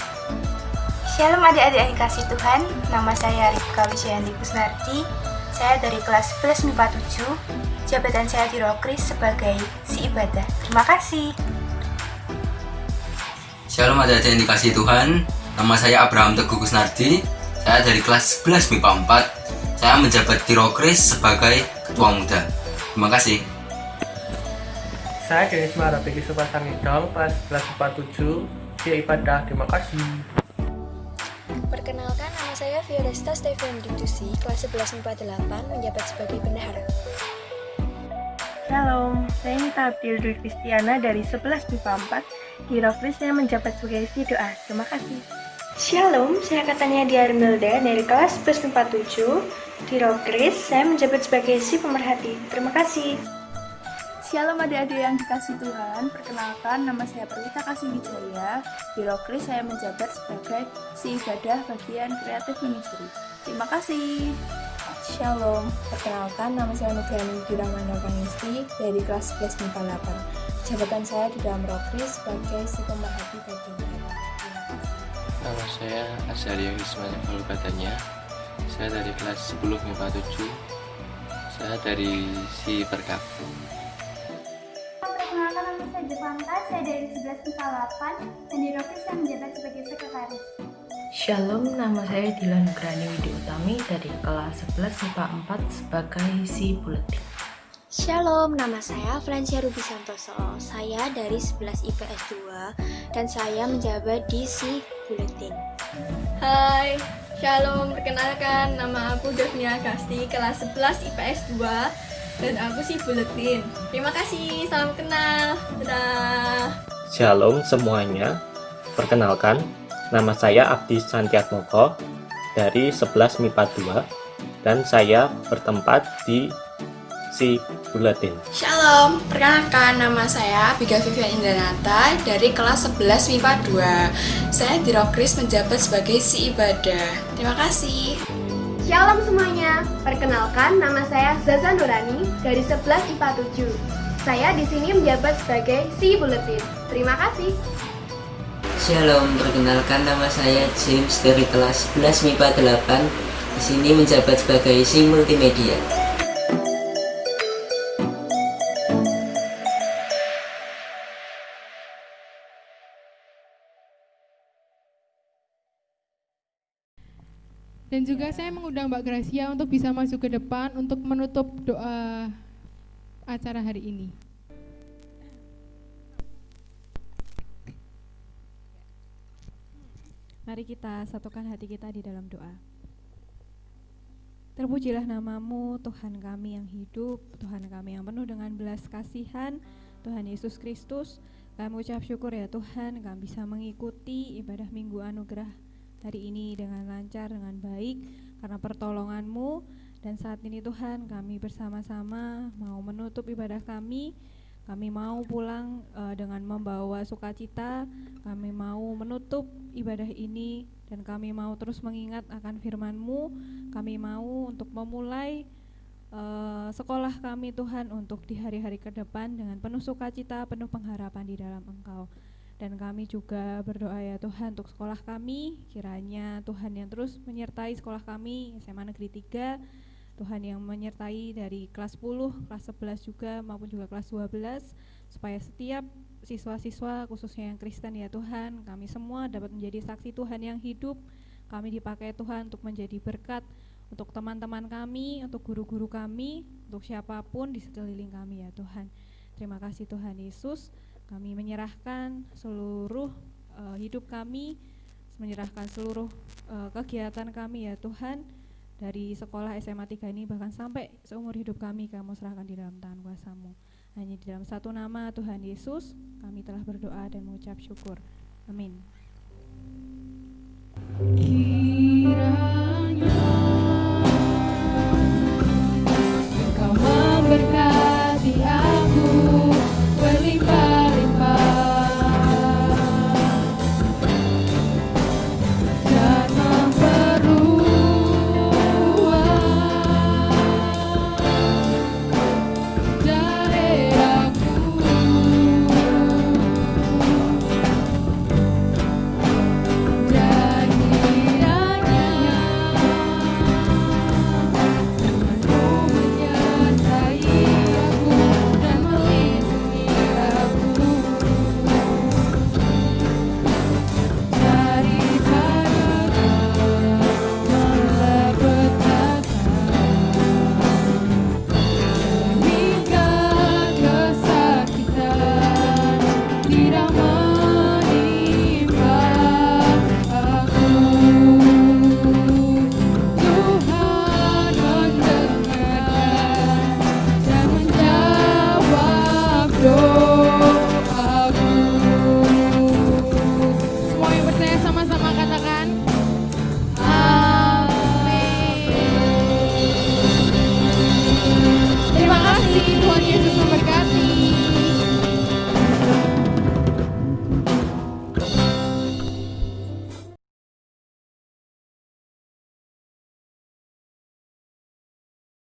Shalom adik-adik yang dikasih Tuhan, nama saya Rifka Wisyanti Kusnardi. Saya dari kelas 11 MIPA 7, jabatan saya di Rokris sebagai si ibadah. Terima kasih. Shalom adik-adik yang dikasih Tuhan, nama saya Abraham Teguh Kusnardi. Saya dari kelas 11 MIPA 4. Saya menjabat di Rokris sebagai ketua muda. Terima kasih. Saya Denis Marapiki Supasangidong, kelas 11 MIPA 7, si ibadah. Terima kasih. Perkenalkan, nama saya Fioresta Steven Ditusi, kelas 11 MIPA 8, menjabat sebagai bendahara. Shalom, saya Nita Abdil Dwi Kristiana dari 11 MIPA 4. Di Rokris saya menjabat sebagai si doa. Terima kasih. Shalom, saya Katanya Diarmelda dari kelas 11 MIPA 7. Di Rokris saya menjabat sebagai si pemerhati. Terima kasih. Shalom adik-adik yang dikasih Tuhan, perkenalkan nama saya Perwita Kasih Wijaya. Di Rokris saya menjabat sebagai si ibadah bagian kreatif ministry. Terima kasih. Shalom, perkenalkan nama saya Nugrani Diramanda Pangisti dari kelas 11 MIPA 8. Jabatan saya di dalam Rokris sebagai si pemerhati bagian kreatif. Nama saya Azaria Ismail Katanya. Saya dari kelas 10 MIPA 7. Saya dari si Perkap. Perkenalkan, nama saya Devanta, saya dari 11 MIPA 8 dan di Rokris saya menjabat sebagai sekretaris. Shalom, nama saya Dilan Nugrani Widi Utami dari kelas 11 MIPA 4 sebagai si buletin. Shalom, nama saya Francia Ruby Santoso. Saya dari 11 IPS 2 dan saya menjabat di si buletin. Hai, Shalom, perkenalkan nama aku Devnia Agasti, kelas 11 IPS 2 dan aku si buletin. Terima kasih, salam kenal. Dadah. Shalom semuanya, perkenalkan nama saya Abdi Santiatmoko dari 11 MIPA 2 dan saya bertempat di si buletin. Shalom, perkenalkan nama saya Biga Vivian Indranata dari kelas 11 MIPA 2. Saya di Rokris menjabat sebagai si ibadah. Terima kasih. Shalom semuanya, perkenalkan nama saya Zaza Nurani dari 11 IPA 7. Saya di sini menjabat sebagai si buletin. Terima kasih. Shalom, perkenalkan nama saya James dari kelas 11 MIPA 8. Di sini menjabat sebagai si multimedia. Dan juga saya mengundang Mbak Gracia untuk bisa masuk ke depan untuk menutup doa acara hari ini. Mari kita satukan hati kita di dalam doa. Terpujilah namamu, Tuhan kami yang hidup, Tuhan kami yang penuh dengan belas kasihan, Tuhan Yesus Kristus. Kami ucap syukur ya Tuhan, kami bisa mengikuti ibadah Minggu Anugerah hari ini dengan lancar, dengan baik, karena pertolongan-Mu. Dan saat ini Tuhan, kami bersama-sama mau menutup ibadah kami. Kami mau pulang dengan membawa sukacita. Kami mau menutup ibadah ini dan kami mau terus mengingat akan firman-Mu. Kami mau untuk memulai sekolah kami Tuhan untuk di hari-hari ke depan dengan penuh sukacita, penuh pengharapan di dalam Engkau. Dan kami juga berdoa ya Tuhan untuk sekolah kami, kiranya Tuhan yang terus menyertai sekolah kami SMA Negeri 3, Tuhan yang menyertai dari kelas 10, kelas 11 juga maupun juga kelas 12, supaya setiap siswa-siswa khususnya yang Kristen ya Tuhan, kami semua dapat menjadi saksi Tuhan yang hidup. Kami dipakai Tuhan untuk menjadi berkat untuk teman-teman kami, untuk guru-guru kami, untuk siapapun di sekeliling kami ya Tuhan. Terima kasih Tuhan Yesus. Kami menyerahkan seluruh hidup kami, menyerahkan seluruh kegiatan kami ya Tuhan, dari sekolah SMA 3 ini bahkan sampai seumur hidup kami, Kamu serahkan di dalam tangan kuasa-Mu. Hanya di dalam satu nama Tuhan Yesus kami telah berdoa dan mengucap syukur. Amin.